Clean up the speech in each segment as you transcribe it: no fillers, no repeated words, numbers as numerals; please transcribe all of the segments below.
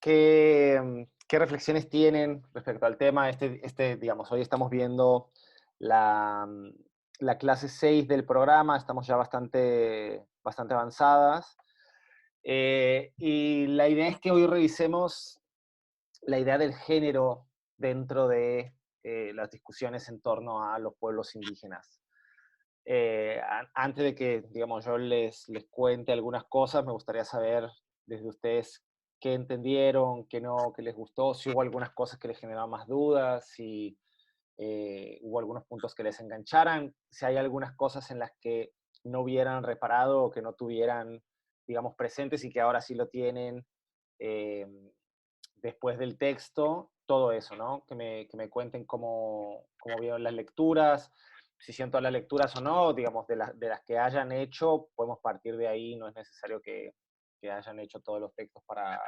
¿Qué reflexiones tienen respecto al tema? Digamos, hoy estamos viendo la, la clase 6 del programa, estamos ya bastante avanzadas. Y la idea es que hoy revisemos la idea del género dentro de las discusiones en torno a los pueblos indígenas. Antes de que, digamos, yo les cuente algunas cosas, me gustaría saber desde ustedes qué entendieron, qué no, qué les gustó, si hubo algunas cosas que les generaron más dudas, si hubo algunos puntos que les engancharan, si hay algunas cosas en las que no hubieran reparado o que no tuvieran, digamos, presentes y que ahora sí lo tienen eh, después del texto, todo eso, ¿no? Que me cuenten cómo vieron las lecturas, si hicieron todas las lecturas o no, digamos, de las que hayan hecho, podemos partir de ahí, no es necesario que hayan hecho todos los textos para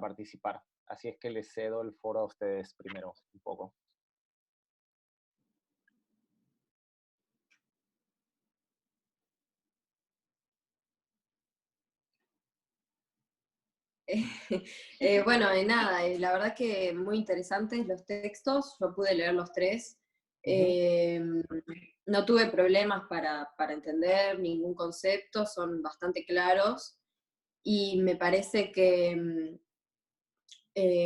participar. Así es que les cedo el foro a ustedes primero, un poco. Bueno, nada, la verdad que muy interesantes los textos, yo pude leer los tres. No tuve problemas para entender ningún concepto, son bastante claros y me parece que,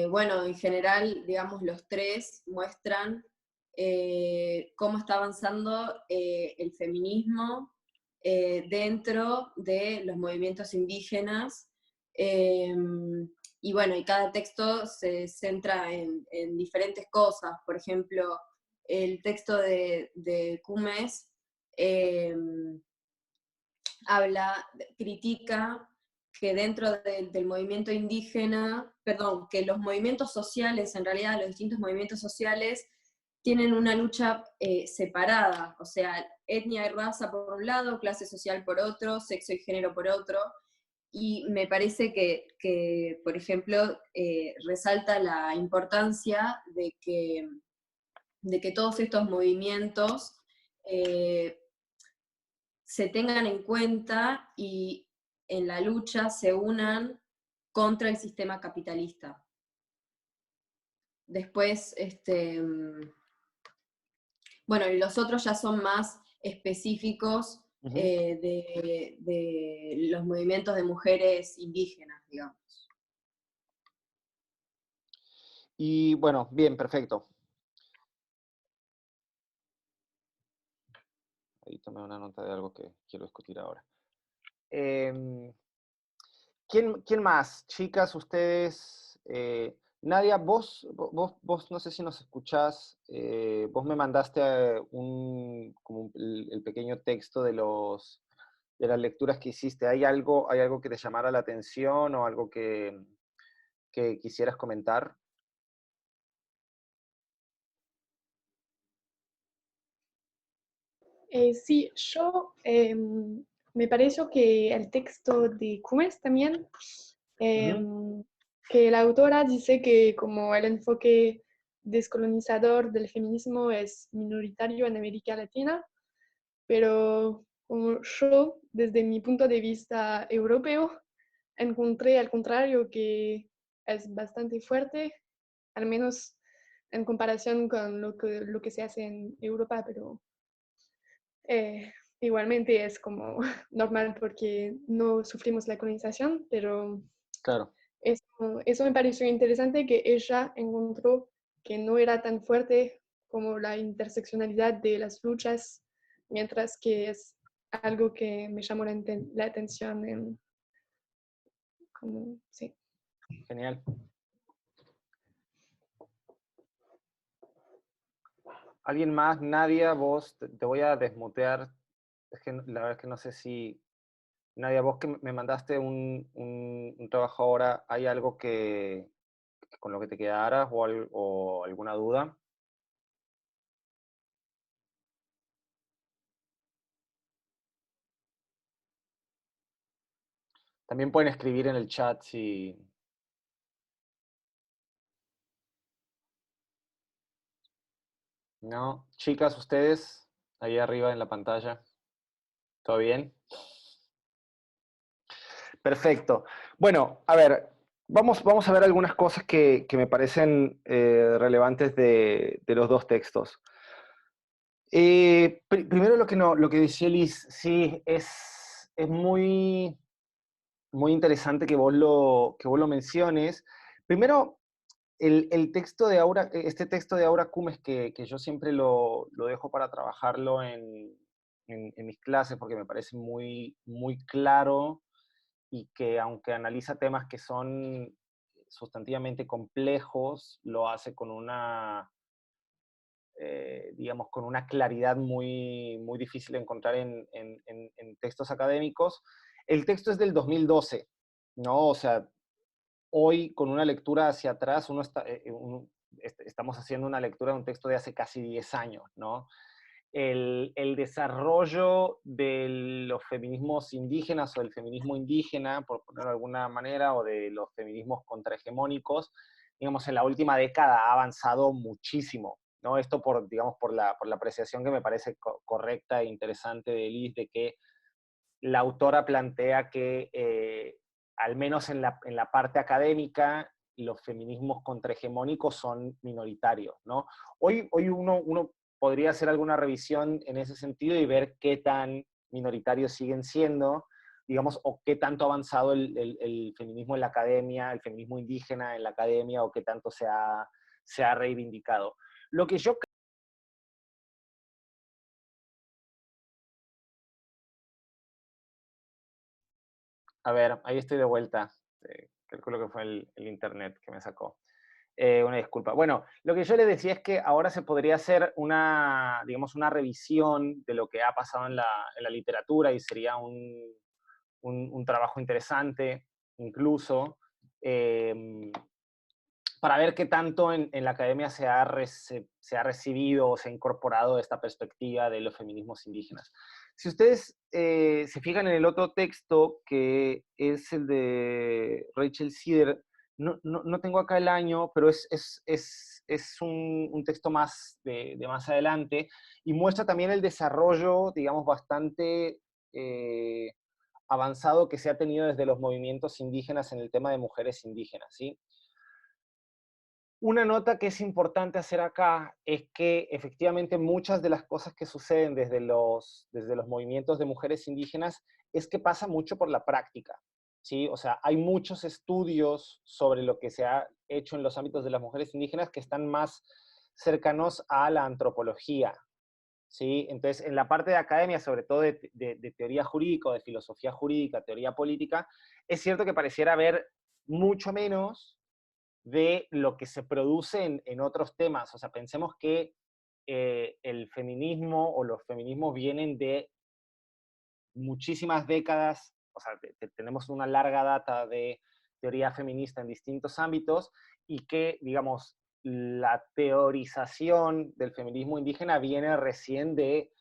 bueno, en general, digamos, los tres muestran cómo está avanzando el feminismo dentro de los movimientos indígenas. Y bueno, y cada texto se centra en diferentes cosas. Por ejemplo, el texto de Cumes critica que dentro del movimiento indígena, perdón, que los movimientos sociales, en realidad los distintos movimientos sociales, tienen una lucha separada, o sea, etnia y raza por un lado, clase social por otro, sexo y género por otro, y me parece que por ejemplo, resalta la importancia de que todos estos movimientos se tengan en cuenta y en la lucha se unan contra el sistema capitalista. Después, bueno, y los otros ya son más específicos de los movimientos de mujeres indígenas, digamos. Y bueno, bien, perfecto. Ahí tomé una nota de algo que quiero discutir ahora. ¿Quién más? Chicas, ustedes. Nadia, vos no sé si nos escuchás. Vos me mandaste como el pequeño texto de las lecturas que hiciste. Hay algo que te llamara la atención o algo que quisieras comentar? Sí, me pareció que el texto de Cumes también, que la autora dice que como el enfoque descolonizador del feminismo es minoritario en América Latina, pero como yo, desde mi punto de vista europeo, encontré al contrario que es bastante fuerte, al menos en comparación con lo que se hace en Europa, pero igualmente es como normal porque no sufrimos la colonización, pero Claro. eso me pareció interesante que ella encontró que no era tan fuerte como la interseccionalidad de las luchas, mientras que es algo que me llamó la atención como, sí. Genial. ¿Alguien más? Nadia, vos, te voy a desmutear. Es que la verdad es que no sé si... Nadia, vos que me mandaste un trabajo ahora, ¿hay algo que con lo que te quedaras o alguna duda? También pueden escribir en el chat si... No, chicas, ustedes, ahí arriba en la pantalla. ¿Todo bien? Perfecto. Bueno, a ver, Vamos a ver algunas cosas que me parecen relevantes de los dos textos. Primero lo que, no, lo que decía Liz, sí, es muy, muy interesante que vos lo menciones. Primero, el texto de Aura, este texto de Aura Cumes que yo siempre lo dejo para trabajarlo en mis clases porque me parece muy, muy claro y que aunque analiza temas que son sustantivamente complejos, lo hace con una, digamos, con una claridad muy, muy difícil de encontrar en textos académicos. El texto es del 2012, ¿no? O sea, hoy con una lectura hacia atrás, estamos haciendo una lectura de un texto de hace casi 10 años, ¿no? El desarrollo de los feminismos indígenas o del feminismo indígena, por ponerlo de alguna manera, o de los feminismos contrahegemónicos, digamos, en la última década ha avanzado muchísimo, ¿no? Esto por, digamos, por la apreciación que me parece correcta e interesante de Liz, de que la autora plantea que, al menos en la parte académica, los feminismos contrahegemónicos son minoritarios, ¿no? Hoy uno podría hacer alguna revisión en ese sentido y ver qué tan minoritarios siguen siendo, digamos, o qué tanto ha avanzado el feminismo en la academia, el feminismo indígena en la academia, o qué tanto se ha reivindicado. Lo que yo A ver, ahí estoy de vuelta. Calculo que fue el internet que me sacó. Una disculpa. Bueno, lo que yo le decía es que ahora se podría hacer una, digamos, una revisión de lo que ha pasado en la literatura y sería un trabajo interesante, incluso, eh, para ver qué tanto en la academia se ha recibido o se ha incorporado esta perspectiva de los feminismos indígenas. Si ustedes se fijan en el otro texto, que es el de Rachel Sider, no tengo acá el año, pero es un texto más de más adelante, y muestra también el desarrollo, digamos, bastante avanzado que se ha tenido desde los movimientos indígenas en el tema de mujeres indígenas, ¿sí? Una nota que es importante hacer acá es que efectivamente muchas de las cosas que suceden desde los movimientos de mujeres indígenas es que pasa mucho por la práctica, ¿sí? O sea, hay muchos estudios sobre lo que se ha hecho en los ámbitos de las mujeres indígenas que están más cercanos a la antropología, ¿sí? Entonces, en la parte de academia, sobre todo de teoría jurídica, de filosofía jurídica, teoría política, es cierto que pareciera haber mucho menos de lo que se produce en otros temas. O sea, pensemos que el feminismo o los feminismos vienen de muchísimas décadas, o sea, tenemos una larga data de teoría feminista en distintos ámbitos y que, digamos, la teorización del feminismo indígena viene recién de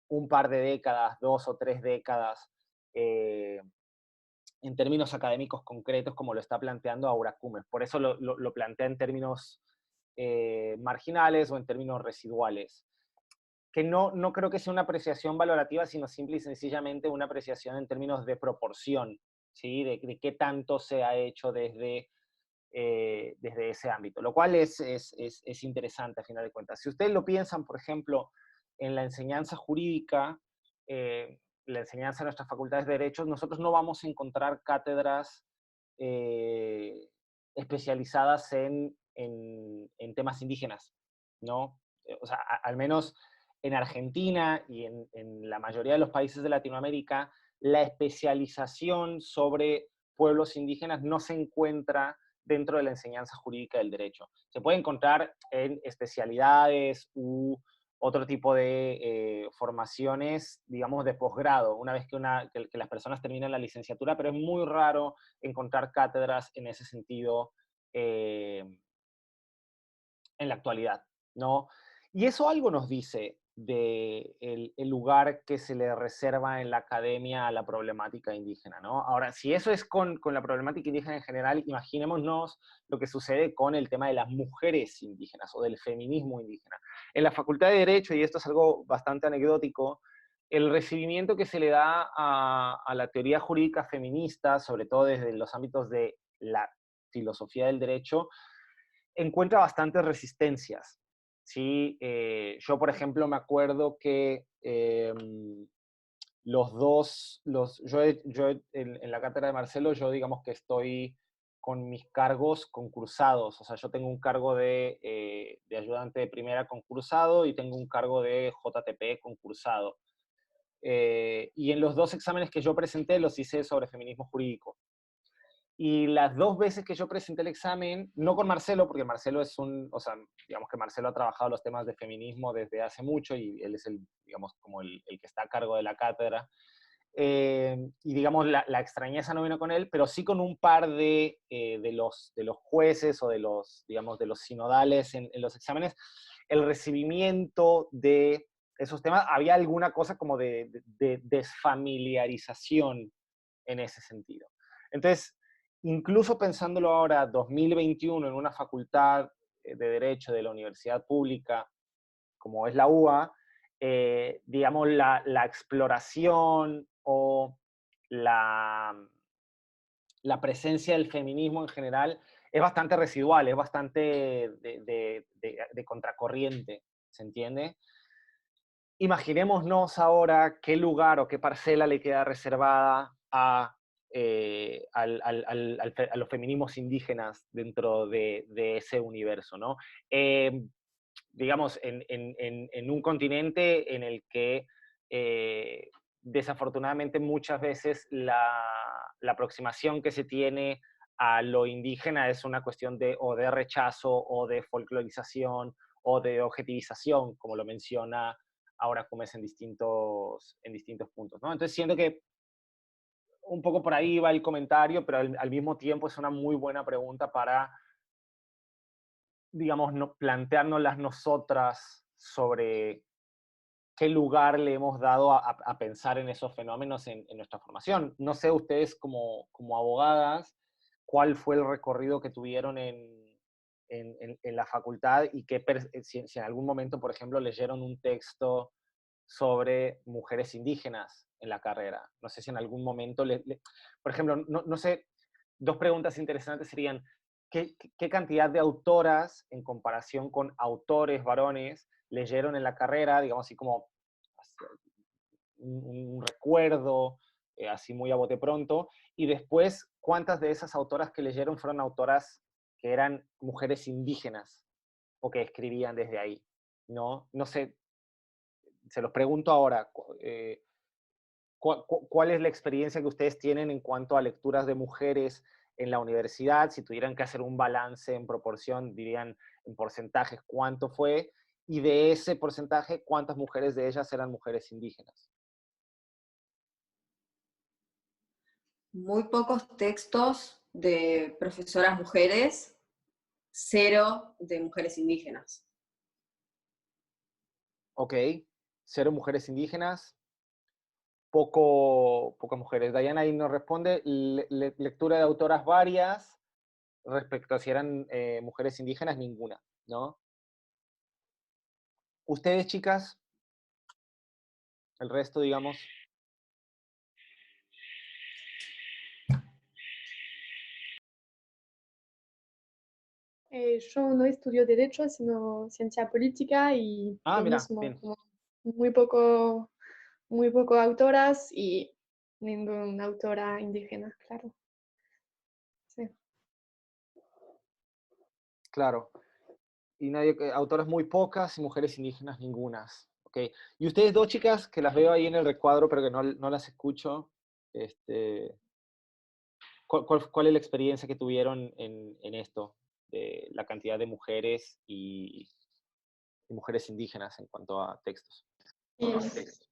un par de décadas, 2 o 3 décadas, eh, en términos académicos concretos, como lo está planteando Aura Cumes. Por eso lo plantea en términos marginales o en términos residuales. Que no creo que sea una apreciación valorativa, sino simple y sencillamente una apreciación en términos de proporción, ¿sí? De qué tanto se ha hecho desde ese ámbito, lo cual es interesante a final de cuentas. Si ustedes lo piensan, por ejemplo, en la enseñanza jurídica, la enseñanza de nuestras facultades de derechos, nosotros no vamos a encontrar cátedras eh, especializadas en temas indígenas, ¿no? O sea, al menos en Argentina y en la mayoría de los países de Latinoamérica, la especialización sobre pueblos indígenas no se encuentra dentro de la enseñanza jurídica del derecho. Se puede encontrar en especialidades u otro tipo de formaciones, digamos, de posgrado, una vez que las personas terminan la licenciatura, pero es muy raro encontrar cátedras en ese sentido en la actualidad, ¿no? Y eso algo nos dice de el lugar que se le reserva en la academia a la problemática indígena, ¿no? Ahora, si eso es con la problemática indígena en general, imaginémonos lo que sucede con el tema de las mujeres indígenas o del feminismo indígena. En la Facultad de Derecho, y esto es algo bastante anecdótico, el recibimiento que se le da a la teoría jurídica feminista, sobre todo desde los ámbitos de la filosofía del derecho, encuentra bastantes resistencias. ¿Sí? Yo, por ejemplo, me acuerdo que en la cátedra de Marcelo, yo digamos que estoy con mis cargos concursados, o sea, yo tengo un cargo de ayudante de primera concursado y tengo un cargo de JTP concursado. Y en los dos exámenes que yo presenté los hice sobre feminismo jurídico. Y las dos veces que yo presenté el examen, no con Marcelo, porque Marcelo o sea, digamos que Marcelo ha trabajado los temas de feminismo desde hace mucho y él es digamos, como el que está a cargo de la cátedra. Y digamos, la extrañeza no vino con él, pero sí con un par de los jueces o digamos, de los sinodales en los exámenes, el recibimiento de esos temas, había alguna cosa como de desfamiliarización en ese sentido. Entonces, incluso pensándolo ahora, 2021, en una facultad de Derecho de la Universidad Pública, como es la UBA, digamos, la exploración o la presencia del feminismo en general es bastante residual, es bastante de contracorriente, ¿se entiende? Imaginémonos ahora qué lugar o qué parcela le queda reservada a los feminismos indígenas dentro de ese universo, ¿no? Digamos, en un continente en el que desafortunadamente muchas veces la aproximación que se tiene a lo indígena es una cuestión o de rechazo o de folclorización o de objetivización, como lo menciona ahora Cumes en distintos puntos, ¿no? Entonces siento que un poco por ahí va el comentario, pero al mismo tiempo es una muy buena pregunta para, digamos, planteárnoslas nosotras sobre qué lugar le hemos dado a pensar en esos fenómenos en nuestra formación. No sé ustedes como abogadas, cuál fue el recorrido que tuvieron en la facultad y si en algún momento, por ejemplo, leyeron un texto sobre mujeres indígenas en la carrera. No sé si en algún momento, por ejemplo, no sé, dos preguntas interesantes serían, ¿qué cantidad de autoras en comparación con autores varones leyeron en la carrera, digamos así como un recuerdo, así muy a bote pronto? Y después, ¿cuántas de esas autoras que leyeron fueron autoras que eran mujeres indígenas o que escribían desde ahí? No sé, se los pregunto ahora, ¿cuál es la experiencia que ustedes tienen en cuanto a lecturas de mujeres en la universidad? Si tuvieran que hacer un balance en proporción, dirían en porcentajes cuánto fue, y de ese porcentaje, ¿cuántas mujeres de ellas eran mujeres indígenas? Muy pocos textos de profesoras mujeres, cero de mujeres indígenas. Ok, cero mujeres indígenas, pocas mujeres. Diana ahí nos responde, lectura de autoras varias, respecto a si eran mujeres indígenas, ninguna, ¿no? Ustedes, chicas, el resto, digamos. Yo no estudio Derecho, sino Ciencia Política y Ah, lo mira, mismo, bien. como muy poco autoras y ninguna autora indígena, claro. Sí. Claro. Y autoras muy pocas y mujeres indígenas ningunas. Okay. Y ustedes dos, chicas, que las veo ahí en el recuadro, pero que no las escucho, ¿cuál es la experiencia que tuvieron en esto, de la cantidad de mujeres y mujeres indígenas en cuanto a textos? Es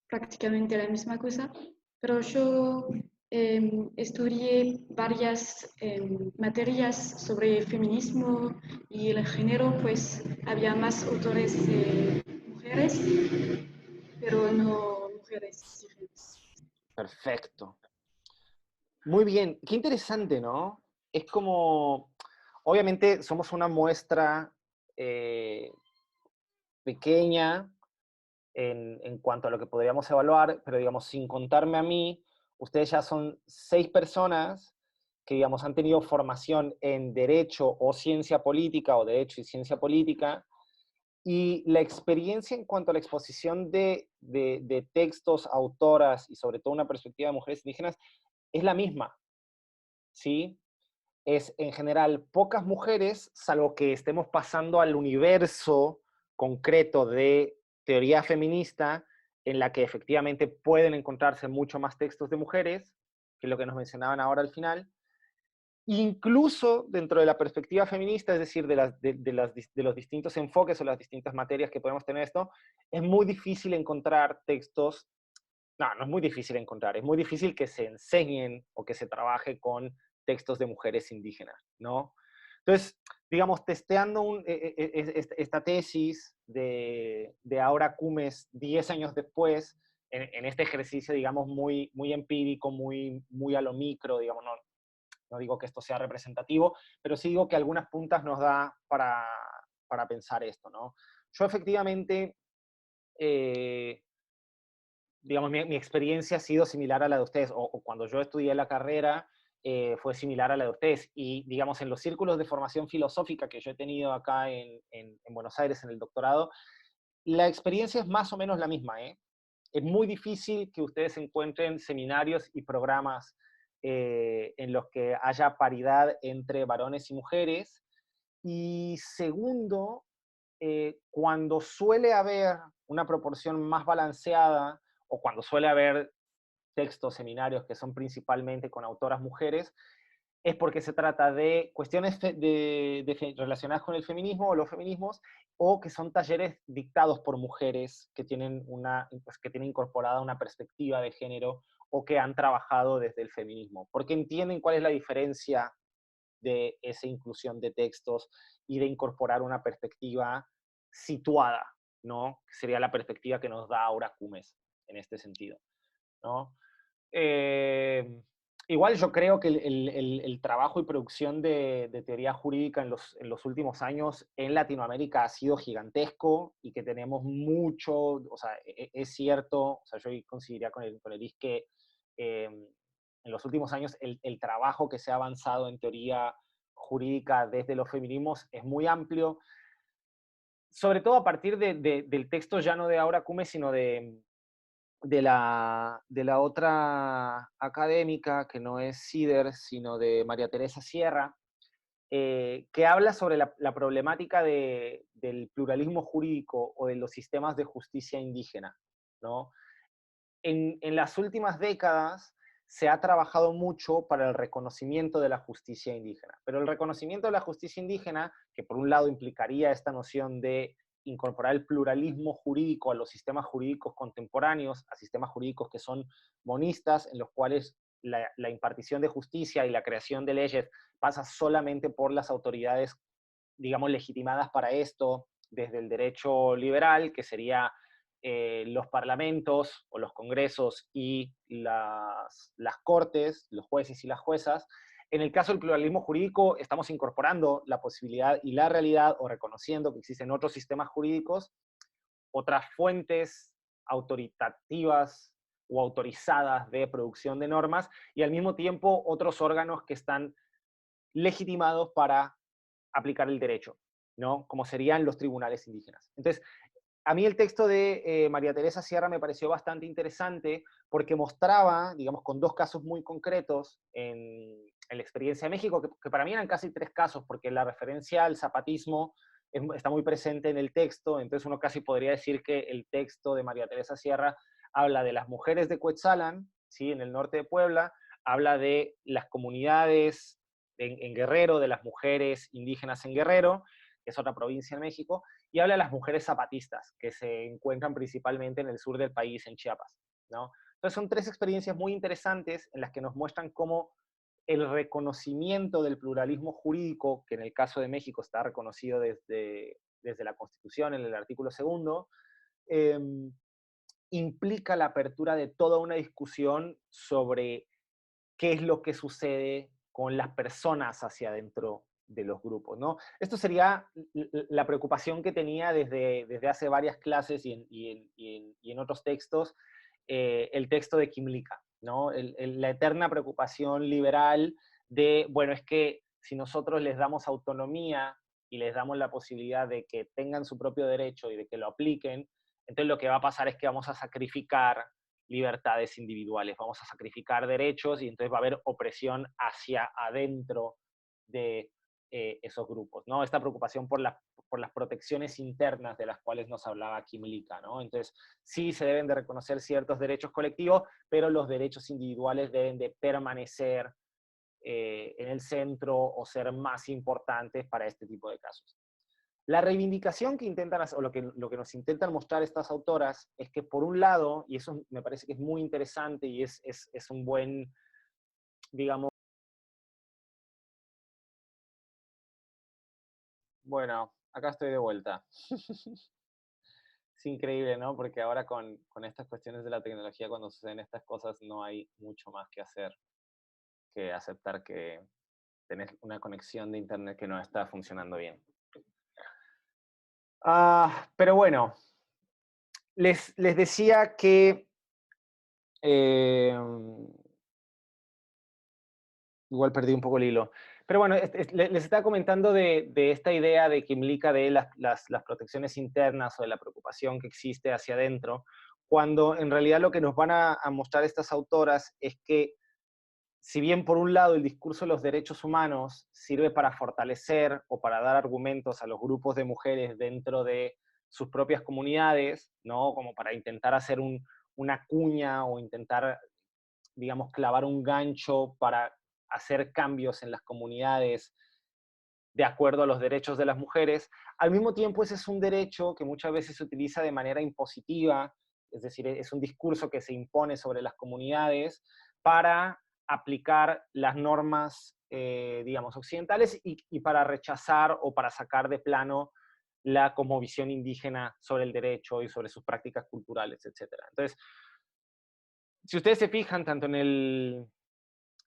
prácticamente la misma cosa, pero yo estudié varias materias sobre feminismo y el género, pues había más autores mujeres, pero no mujeres indígenas. Perfecto. Muy bien. Qué interesante, ¿no? Es como, obviamente somos una muestra pequeña en cuanto a lo que podríamos evaluar, pero digamos, sin contarme a mí, ustedes ya son 6 personas que, digamos, han tenido formación en Derecho o Ciencia Política, o Derecho y Ciencia Política, y la experiencia en cuanto a la exposición de textos, autoras, y sobre todo una perspectiva de mujeres indígenas, es la misma, ¿sí? Es en general pocas mujeres, salvo que estemos pasando al universo concreto de teoría feminista, en la que efectivamente pueden encontrarse mucho más textos de mujeres, que es lo que nos mencionaban ahora al final. Incluso dentro de la perspectiva feminista, es decir, de los distintos enfoques o las distintas materias que podemos tener esto, es muy difícil encontrar textos. No es muy difícil encontrar, es muy difícil que se enseñen o que se trabaje con textos de mujeres indígenas, ¿no? Entonces, digamos, testeando esta tesis de Aura Cumes 10 años después, en este ejercicio, digamos, muy, muy empírico, muy a lo micro, digamos, no digo que esto sea representativo, pero sí digo que algunas puntas nos da para pensar esto, ¿no? Yo efectivamente, digamos, mi experiencia ha sido similar a la de ustedes, o cuando yo estudié la carrera, fue similar a la de ustedes. Y, digamos, en los círculos de formación filosófica que yo he tenido acá en Buenos Aires, en el doctorado, la experiencia es más o menos la misma, ¿eh? Es muy difícil que ustedes encuentren seminarios y programas en los que haya paridad entre varones y mujeres. Y segundo, cuando suele haber una proporción más balanceada, o cuando suele haber textos, seminarios que son principalmente con autoras mujeres, es porque se trata de cuestiones relacionadas con el feminismo o los feminismos, o que son talleres dictados por mujeres que tienen, que tienen incorporada una perspectiva de género, o que han trabajado desde el feminismo, porque entienden cuál es la diferencia de esa inclusión de textos y de incorporar una perspectiva situada, ¿no? Que sería la perspectiva que nos da Aura Cumes en este sentido, ¿no? Igual yo creo que el trabajo y producción de teoría jurídica en los últimos años en Latinoamérica ha sido gigantesco, y que tenemos mucho, o sea, es cierto, o sea, yo coincidiría con el IS que en los últimos años el trabajo que se ha avanzado en teoría jurídica desde los feminismos es muy amplio, sobre todo a partir del texto ya no de Aura Cumes, sino de la otra académica, que no es Sider, sino de María Teresa Sierra, que habla sobre la problemática del pluralismo jurídico o de los sistemas de justicia indígena, ¿no? En las últimas décadas se ha trabajado mucho para el reconocimiento de la justicia indígena, pero el reconocimiento de la justicia indígena, que por un lado implicaría esta noción de incorporar el pluralismo jurídico a los sistemas jurídicos contemporáneos, a sistemas jurídicos que son monistas, en los cuales la impartición de justicia y la creación de leyes pasa solamente por las autoridades, digamos, legitimadas para esto, desde el derecho liberal, que sería los parlamentos o los congresos y las cortes, los jueces y las juezas. En el caso del pluralismo jurídico, estamos incorporando la posibilidad y la realidad, o reconociendo que existen otros sistemas jurídicos, otras fuentes autoritativas o autorizadas de producción de normas, y al mismo tiempo otros órganos que están legitimados para aplicar el derecho, ¿no? Como serían los tribunales indígenas. Entonces, a mí el texto de María Teresa Sierra me pareció bastante interesante, porque mostraba, digamos, con dos casos muy concretos en la experiencia de México, que para mí eran casi tres casos, porque la referencia al zapatismo está muy presente en el texto. Entonces uno casi podría decir que el texto de María Teresa Sierra habla de las mujeres de Cuetzalan, ¿sí?, en el norte de Puebla, habla de las comunidades en Guerrero, de las mujeres indígenas en Guerrero, que es otra provincia en México, y habla de las mujeres zapatistas, que se encuentran principalmente en el sur del país, en Chiapas, ¿no? Entonces son tres experiencias muy interesantes en las que nos muestran cómo el reconocimiento del pluralismo jurídico, que en el caso de México está reconocido desde la Constitución, en el artículo 2, implica la apertura de toda una discusión sobre qué es lo que sucede con las personas hacia adentro de los grupos, ¿no? Esto sería la preocupación que tenía desde hace varias clases y en otros textos, el texto de Quimlica, ¿no? La eterna preocupación liberal de, bueno, es que si nosotros les damos autonomía y les damos la posibilidad de que tengan su propio derecho y de que lo apliquen, entonces lo que va a pasar es que vamos a sacrificar libertades individuales, vamos a sacrificar derechos y entonces va a haber opresión hacia adentro de esos grupos, ¿no? Esta preocupación por las protecciones internas de las cuales nos hablaba Kymlicka, ¿no? Entonces, sí se deben de reconocer ciertos derechos colectivos, pero los derechos individuales deben de permanecer en el centro o ser más importantes para este tipo de casos. La reivindicación que intentan hacer, o lo que nos intentan mostrar estas autoras, es que por un lado, y eso me parece que es muy interesante y es un buen, digamos, bueno, acá estoy de vuelta. Es increíble, ¿no? Porque ahora con estas cuestiones de la tecnología, cuando suceden estas cosas, no hay mucho más que hacer que aceptar que tenés una conexión de internet que no está funcionando bien. Pero bueno, les decía que igual perdí un poco el hilo. Pero bueno, les estaba comentando de esta idea de Kymlicka de las protecciones internas o de la preocupación que existe hacia adentro, cuando en realidad lo que nos van a mostrar estas autoras es que si bien por un lado el discurso de los derechos humanos sirve para fortalecer o para dar argumentos a los grupos de mujeres dentro de sus propias comunidades, ¿no? Como para intentar hacer una cuña o intentar, digamos, clavar un gancho para hacer cambios en las comunidades de acuerdo a los derechos de las mujeres, al mismo tiempo ese es un derecho que muchas veces se utiliza de manera impositiva, es decir, es un discurso que se impone sobre las comunidades para aplicar las normas, digamos, occidentales y para rechazar o para sacar de plano la cosmovisión indígena sobre el derecho y sobre sus prácticas culturales, etc. Entonces, si ustedes se fijan, tanto en el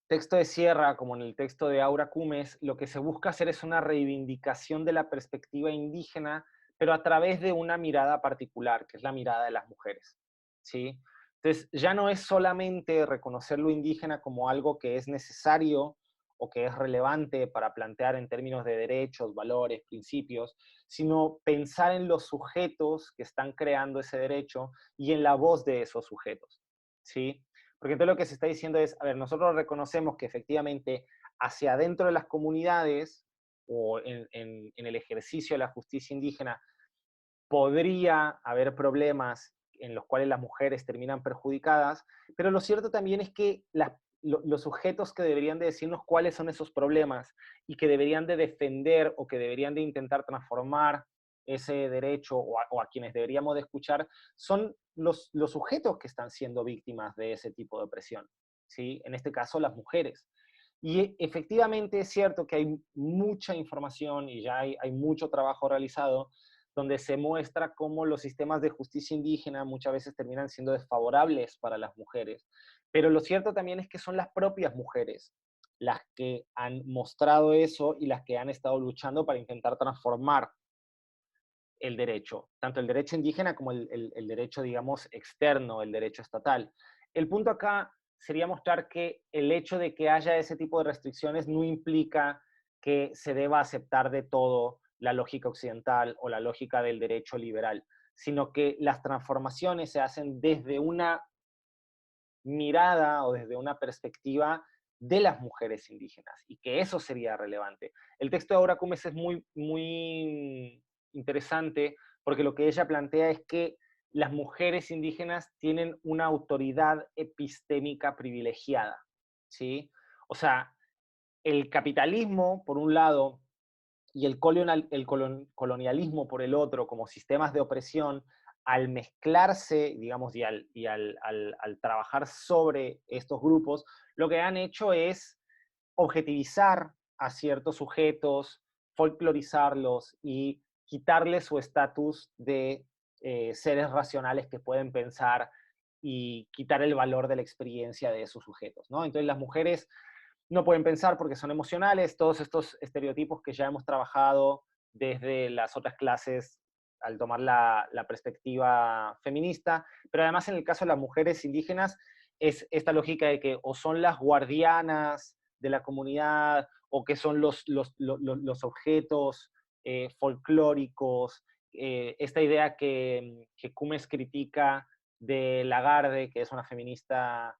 texto de Sierra como en el texto de Aura Cumes, lo que se busca hacer es una reivindicación de la perspectiva indígena, pero a través de una mirada particular, que es la mirada de las mujeres, ¿sí? Entonces, ya no es solamente reconocer lo indígena como algo que es necesario o que es relevante para plantear en términos de derechos, valores, principios, sino pensar en los sujetos que están creando ese derecho y en la voz de esos sujetos, ¿sí? Porque entonces lo que se está diciendo es, a ver, nosotros reconocemos que efectivamente hacia adentro de las comunidades o en el ejercicio de la justicia indígena podría haber problemas en los cuales las mujeres terminan perjudicadas, pero lo cierto también es que los sujetos que deberían de decirnos cuáles son esos problemas y que deberían de defender o que deberían de intentar transformar ese derecho o a quienes deberíamos de escuchar son los sujetos que están siendo víctimas de ese tipo de opresión, ¿sí? En este caso, las mujeres. Y efectivamente es cierto que hay mucha información y ya hay mucho trabajo realizado donde se muestra cómo los sistemas de justicia indígena muchas veces terminan siendo desfavorables para las mujeres. Pero lo cierto también es que son las propias mujeres las que han mostrado eso y las que han estado luchando para intentar transformar el derecho, tanto el derecho indígena como el derecho, digamos, externo, el derecho estatal. El punto acá sería mostrar que el hecho de que haya ese tipo de restricciones no implica que se deba aceptar de todo la lógica occidental o la lógica del derecho liberal, sino que las transformaciones se hacen desde una mirada o desde una perspectiva de las mujeres indígenas, y que eso sería relevante. El texto de Aura Cumes es muy interesante porque lo que ella plantea es que las mujeres indígenas tienen una autoridad epistémica privilegiada, ¿sí? O sea, el capitalismo, por un lado, y el colonialismo por el otro, como sistemas de opresión, al mezclarse, digamos, y al trabajar sobre estos grupos, lo que han hecho es objetivizar a ciertos sujetos, folclorizarlos y quitarles su estatus de seres racionales que pueden pensar y quitar el valor de la experiencia de esos sujetos, ¿no? Entonces las mujeres no pueden pensar porque son emocionales, todos estos estereotipos que ya hemos trabajado desde las otras clases al tomar la perspectiva feminista, pero además en el caso de las mujeres indígenas es esta lógica de que o son las guardianas de la comunidad, o qué son los objetos folclóricos, esta idea que Cummings critica de Lagarde, que es una feminista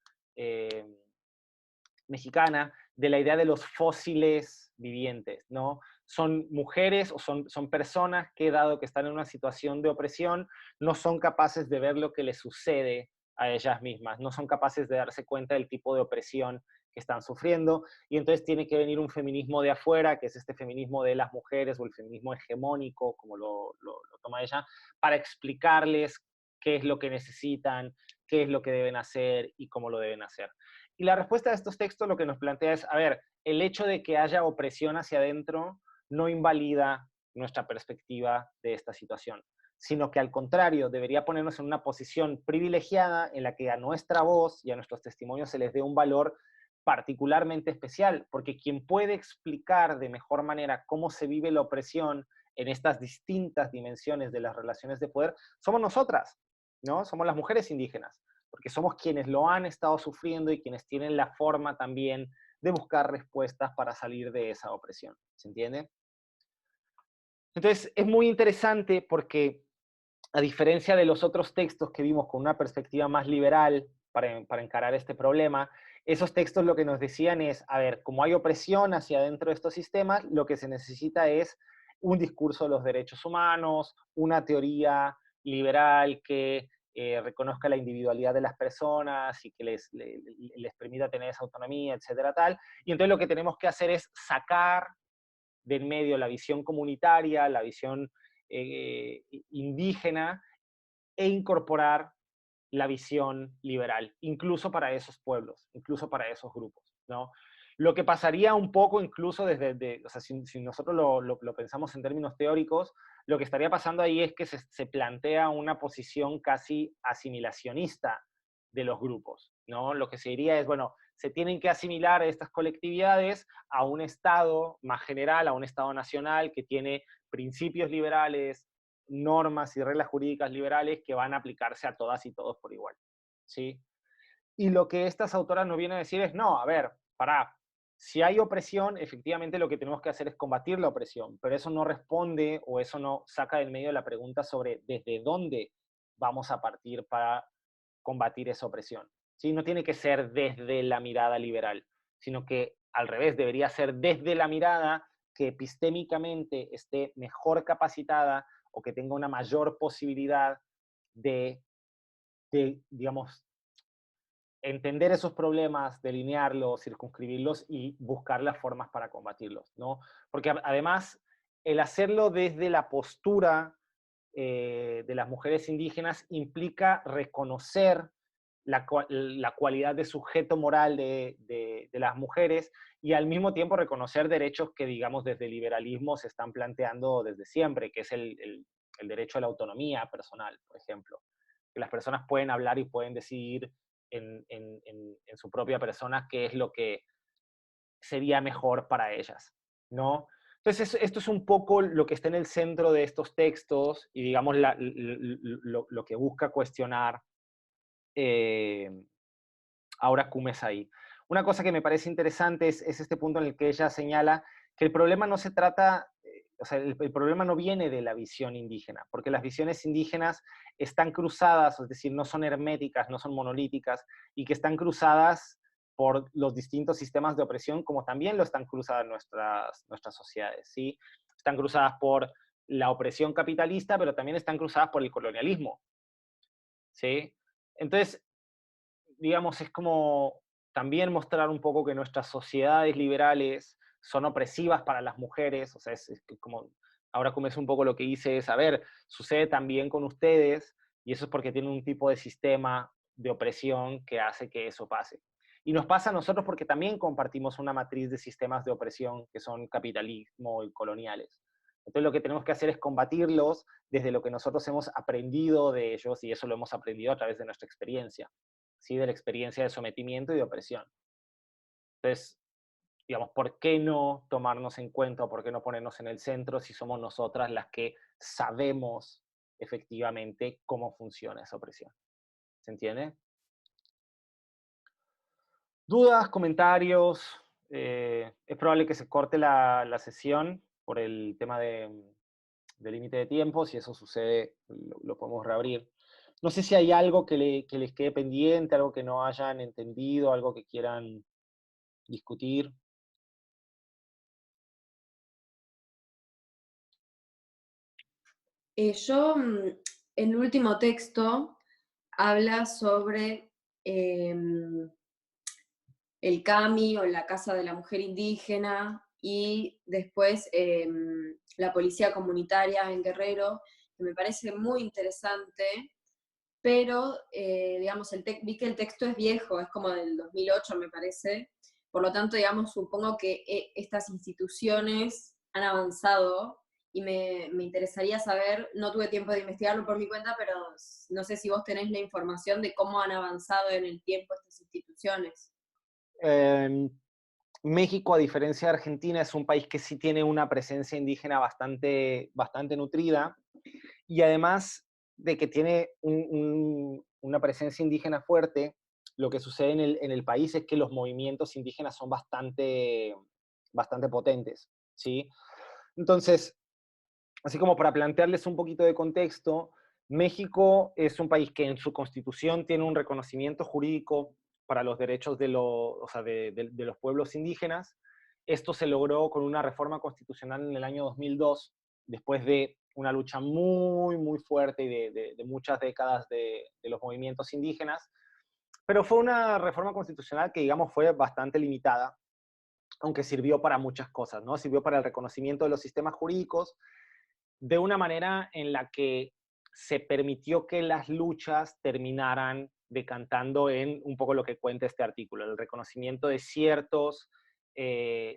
mexicana, de la idea de los fósiles vivientes, ¿no? Son mujeres o son personas que, dado que están en una situación de opresión, no son capaces de ver lo que les sucede a ellas mismas, no son capaces de darse cuenta del tipo de opresión que están sufriendo, y entonces tiene que venir un feminismo de afuera, que es este feminismo de las mujeres, o el feminismo hegemónico, como lo toma ella, para explicarles qué es lo que necesitan, qué es lo que deben hacer y cómo lo deben hacer. Y la respuesta a estos textos lo que nos plantea es, a ver, el hecho de que haya opresión hacia adentro no invalida nuestra perspectiva de esta situación, sino que al contrario, debería ponernos en una posición privilegiada en la que a nuestra voz y a nuestros testimonios se les dé un valor particularmente especial, porque quien puede explicar de mejor manera cómo se vive la opresión en estas distintas dimensiones de las relaciones de poder, somos nosotras, ¿no? Somos las mujeres indígenas, porque somos quienes lo han estado sufriendo y quienes tienen la forma también de buscar respuestas para salir de esa opresión. ¿Se entiende? Entonces, es muy interesante porque, a diferencia de los otros textos que vimos con una perspectiva más liberal para encarar este problema, esos textos lo que nos decían es, a ver, como hay opresión hacia adentro de estos sistemas, lo que se necesita es un discurso de los derechos humanos, una teoría liberal que reconozca la individualidad de las personas y que les permita tener esa autonomía, etcétera, tal. Y entonces lo que tenemos que hacer es sacar de en medio la visión comunitaria, la visión indígena, e incorporar la visión liberal, incluso para esos pueblos, incluso para esos grupos, ¿no? Lo que pasaría un poco incluso o sea, si nosotros lo pensamos en términos teóricos, lo que estaría pasando ahí es que se plantea una posición casi asimilacionista de los grupos, ¿no? Lo que se diría es, bueno, se tienen que asimilar estas colectividades a un Estado más general, a un Estado nacional que tiene principios liberales, normas y reglas jurídicas liberales que van a aplicarse a todas y todos por igual, ¿sí? Y lo que estas autoras nos vienen a decir es, no, a ver, pará, si hay opresión, efectivamente lo que tenemos que hacer es combatir la opresión, pero eso no responde o eso no saca del medio la pregunta sobre desde dónde vamos a partir para combatir esa opresión, ¿sí? No tiene que ser desde la mirada liberal, sino que al revés, debería ser desde la mirada que epistémicamente esté mejor capacitada o que tenga una mayor posibilidad de digamos, entender esos problemas, delinearlos, circunscribirlos y buscar las formas para combatirlos, ¿no? Porque además, el hacerlo desde la postura de las mujeres indígenas implica reconocer la cualidad de sujeto moral de las mujeres y al mismo tiempo reconocer derechos que, digamos, desde el liberalismo se están planteando desde siempre, que es el derecho a la autonomía personal, por ejemplo. Que las personas pueden hablar y pueden decidir en su propia persona qué es lo que sería mejor para ellas, ¿no? Entonces, esto es un poco lo que está en el centro de estos textos y, digamos, lo que busca cuestionar ahora Cummings ahí. Una cosa que me parece interesante es este punto en el que ella señala que el problema no se trata, o sea, el problema no viene de la visión indígena, porque las visiones indígenas están cruzadas, es decir, no son herméticas, no son monolíticas, y que están cruzadas por los distintos sistemas de opresión, como también lo están cruzadas nuestras sociedades, ¿sí? Están cruzadas por la opresión capitalista, pero también están cruzadas por el colonialismo, ¿sí? Entonces, digamos, es como también mostrar un poco que nuestras sociedades liberales son opresivas para las mujeres, o sea, es como, ahora como es un poco lo que hice es, a ver, sucede también con ustedes, y eso es porque tienen un tipo de sistema de opresión que hace que eso pase. Y nos pasa a nosotros porque también compartimos una matriz de sistemas de opresión que son capitalismo y coloniales. Entonces lo que tenemos que hacer es combatirlos desde lo que nosotros hemos aprendido de ellos, y eso lo hemos aprendido a través de nuestra experiencia. ¿Sí? De la experiencia de sometimiento y de opresión. Entonces, digamos, ¿por qué no tomarnos en cuenta o por qué no ponernos en el centro si somos nosotras las que sabemos efectivamente cómo funciona esa opresión? ¿Se entiende? ¿Dudas, comentarios, es probable que se corte la sesión por el tema de límite de tiempo. Si eso sucede, lo podemos reabrir. No sé si hay algo que les quede pendiente, algo que no hayan entendido, algo que quieran discutir. El último texto habla sobre el CAMI o la Casa de la Mujer Indígena y después la Policía Comunitaria en Guerrero, que me parece muy interesante, pero digamos, vi que el texto es viejo, es como del 2008 me parece, por lo tanto, digamos, supongo que estas instituciones han avanzado y me interesaría saber, no tuve tiempo de investigarlo por mi cuenta, pero no sé si vos tenés la información de cómo han avanzado en el tiempo estas instituciones. México, a diferencia de Argentina, es un país que sí tiene una presencia indígena bastante nutrida, y además de que tiene una presencia indígena fuerte, lo que sucede en el país es que los movimientos indígenas son bastante potentes, ¿sí? Entonces, así como para plantearles un poquito de contexto, México es un país que en su constitución tiene un reconocimiento jurídico para los derechos de los pueblos indígenas. Esto se logró con una reforma constitucional en el año 2002, después de una lucha muy fuerte y de muchas décadas de los movimientos indígenas. Pero fue una reforma constitucional que, digamos, fue bastante limitada, aunque sirvió para muchas cosas, ¿no? Sirvió para el reconocimiento de los sistemas jurídicos, de una manera en la que se permitió que las luchas terminaran decantando en un poco lo que cuenta este artículo, el reconocimiento de ciertos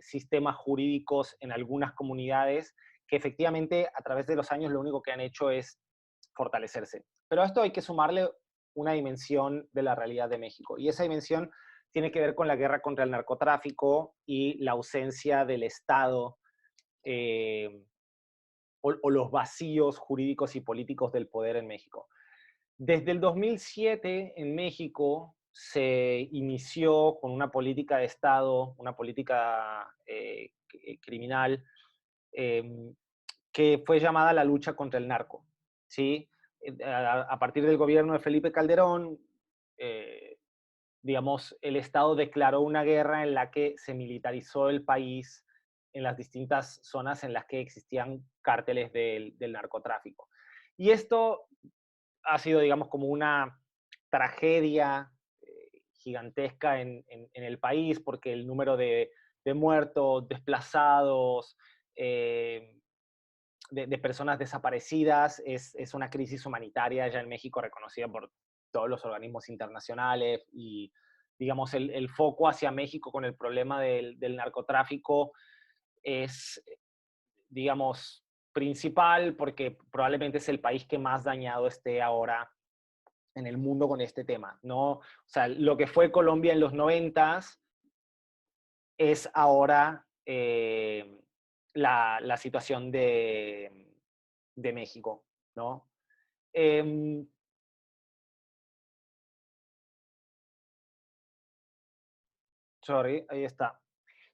sistemas jurídicos en algunas comunidades que efectivamente a través de los años lo único que han hecho es fortalecerse. Pero a esto hay que sumarle una dimensión de la realidad de México, y esa dimensión tiene que ver con la guerra contra el narcotráfico y la ausencia del Estado, o los vacíos jurídicos y políticos del poder en México. Desde el 2007 en México se inició con una política de Estado, una política criminal, que fue llamada la lucha contra el narco, ¿sí? A partir del gobierno de Felipe Calderón, digamos, el Estado declaró una guerra en la que se militarizó el país en las distintas zonas en las que existían cárteles del narcotráfico. Y esto ha sido, digamos, como una tragedia gigantesca en el país, porque el número de muertos, desplazados, de personas desaparecidas es una crisis humanitaria ya en México reconocida por todos los organismos internacionales, y digamos el foco hacia México con el problema del narcotráfico es, digamos, principal porque probablemente es el país que más dañado esté ahora en el mundo con este tema, ¿no? O sea, lo que fue Colombia en los 90s es ahora la situación de México, ¿no? Eh, Sorry, ahí está.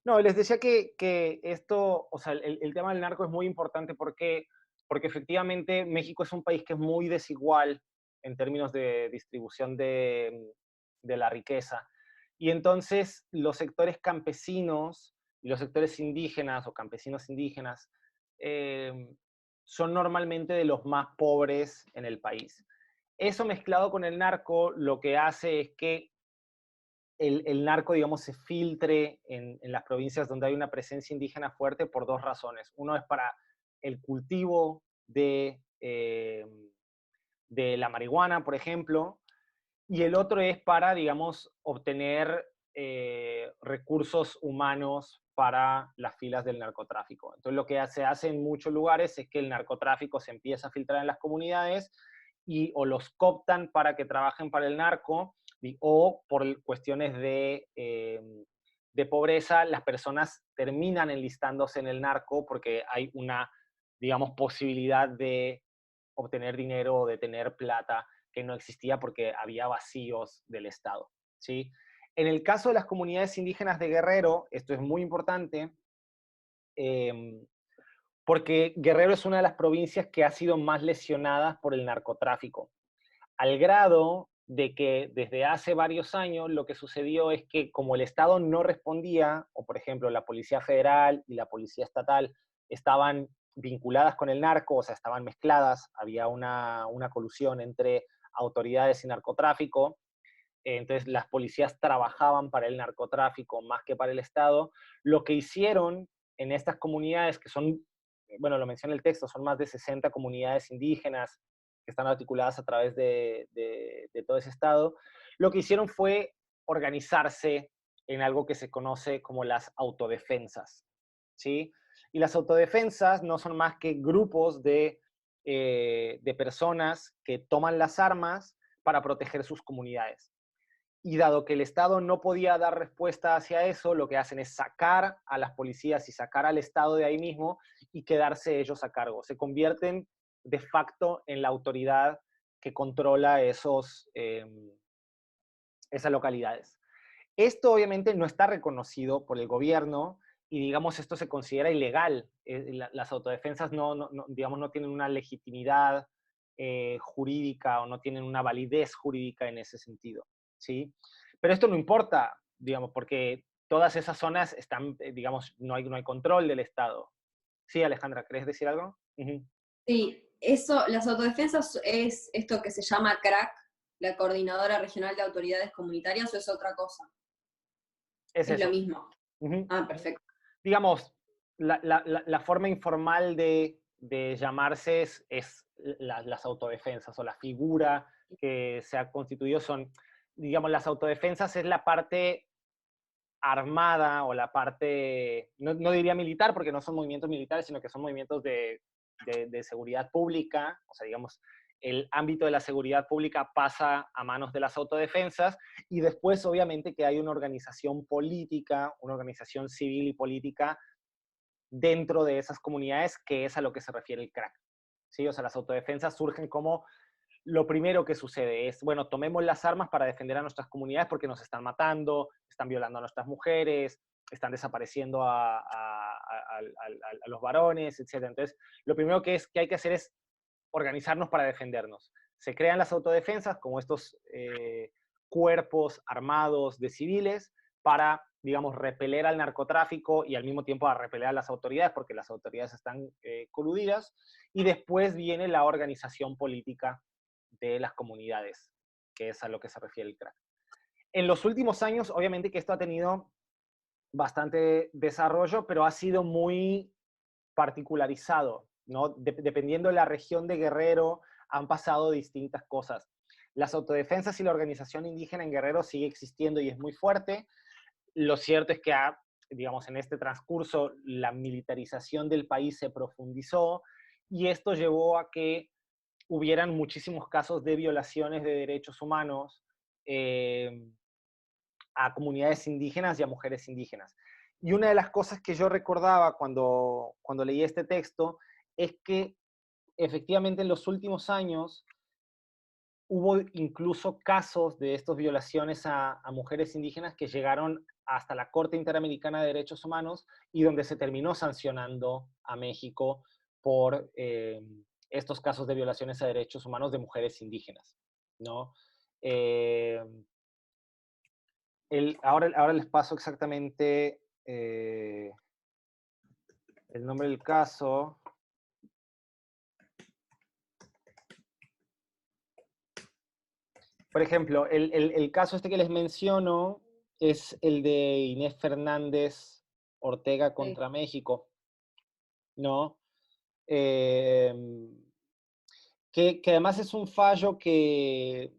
No, les decía que esto, o sea, el tema del narco es muy importante porque efectivamente México es un país que es muy desigual en términos de distribución de la riqueza. Y entonces los sectores campesinos y los sectores indígenas o campesinos indígenas eh, son normalmente de los más pobres en el país. Eso mezclado con el narco lo que hace es que el narco, digamos, se filtre en las provincias donde hay una presencia indígena fuerte por dos razones. Uno es para el cultivo de la marihuana, por ejemplo, y el otro es para, digamos, obtener recursos humanos para las filas del narcotráfico. Entonces, lo que se hace en muchos lugares es que el narcotráfico se empieza a filtrar en las comunidades y o los cooptan para que trabajen para el narco, o por cuestiones de pobreza, las personas terminan enlistándose en el narco porque hay una, digamos, posibilidad de obtener dinero o de tener plata que no existía porque había vacíos del Estado, ¿sí? En el caso de las comunidades indígenas de Guerrero, esto es muy importante, porque Guerrero es una de las provincias que ha sido más lesionadas por el narcotráfico, al grado de que desde hace varios años lo que sucedió es que como el Estado no respondía, o por ejemplo la Policía Federal y la Policía Estatal estaban vinculadas con el narco, o sea, estaban mezcladas, había una colusión entre autoridades y narcotráfico, entonces las policías trabajaban para el narcotráfico más que para el Estado. Lo que hicieron en estas comunidades, que son, bueno, lo menciona el texto, son más de 60 comunidades indígenas que están articuladas a través de todo ese Estado, lo que hicieron fue organizarse en algo que se conoce como las autodefensas, ¿sí? Y las autodefensas no son más que grupos de personas que toman las armas para proteger sus comunidades. Y dado que el Estado no podía dar respuesta hacia eso, lo que hacen es sacar a las policías y sacar al Estado de ahí mismo y quedarse ellos a cargo. Se convierten de facto en la autoridad que controla esas localidades. Esto obviamente no está reconocido por el gobierno y digamos esto se considera ilegal. Las autodefensas digamos, no tienen una legitimidad jurídica o no tienen una validez jurídica en ese sentido, ¿sí? Pero esto no importa, digamos, porque todas esas zonas están, digamos, no hay control del Estado. Sí, Alejandra, ¿querés decir algo? Uh-huh. Sí, eso, las autodefensas es esto que se llama CRAC, la Coordinadora Regional de Autoridades Comunitarias, o es otra cosa. Es lo eso. mismo. Uh-huh. Ah, perfecto. Digamos, la forma informal de llamarse es las autodefensas, o la figura que se ha constituido son, digamos, las autodefensas es la parte armada o la parte, no diría militar porque no son movimientos militares, sino que son movimientos de seguridad pública, o sea, digamos, el ámbito de la seguridad pública pasa a manos de las autodefensas y después obviamente que hay una organización política, una organización civil y política dentro de esas comunidades, que es a lo que se refiere el crack. ¿Sí? O sea, las autodefensas surgen como lo primero que sucede es, bueno, tomemos las armas para defender a nuestras comunidades porque nos están matando, están violando a nuestras mujeres, están desapareciendo a los varones, etc. Entonces, lo primero que hay que hacer es organizarnos para defendernos. Se crean las autodefensas como estos cuerpos armados de civiles para, digamos, repeler al narcotráfico y al mismo tiempo a repeler a las autoridades, porque las autoridades están coludidas, y después viene la organización política de las comunidades, que es a lo que se refiere el crack. En los últimos años, obviamente que esto ha tenido bastante desarrollo, pero ha sido muy particularizado, ¿no? Dependiendo de la región de Guerrero, han pasado distintas cosas. Las autodefensas y la organización indígena en Guerrero sigue existiendo y es muy fuerte. Lo cierto es que, digamos, en este transcurso, la militarización del país se profundizó y esto llevó a que hubieran muchísimos casos de violaciones de derechos humanos a comunidades indígenas y a mujeres indígenas. Y una de las cosas que yo recordaba cuando leí este texto es que efectivamente en los últimos años hubo incluso casos de estas violaciones a mujeres indígenas que llegaron hasta la Corte Interamericana de Derechos Humanos y donde se terminó sancionando a México por estos casos de violaciones a derechos humanos de mujeres indígenas, ¿no? Ahora les paso exactamente el nombre del caso. Por ejemplo, el caso este que les menciono es el de Inés Fernández Ortega contra México, ¿no? Que además es un fallo que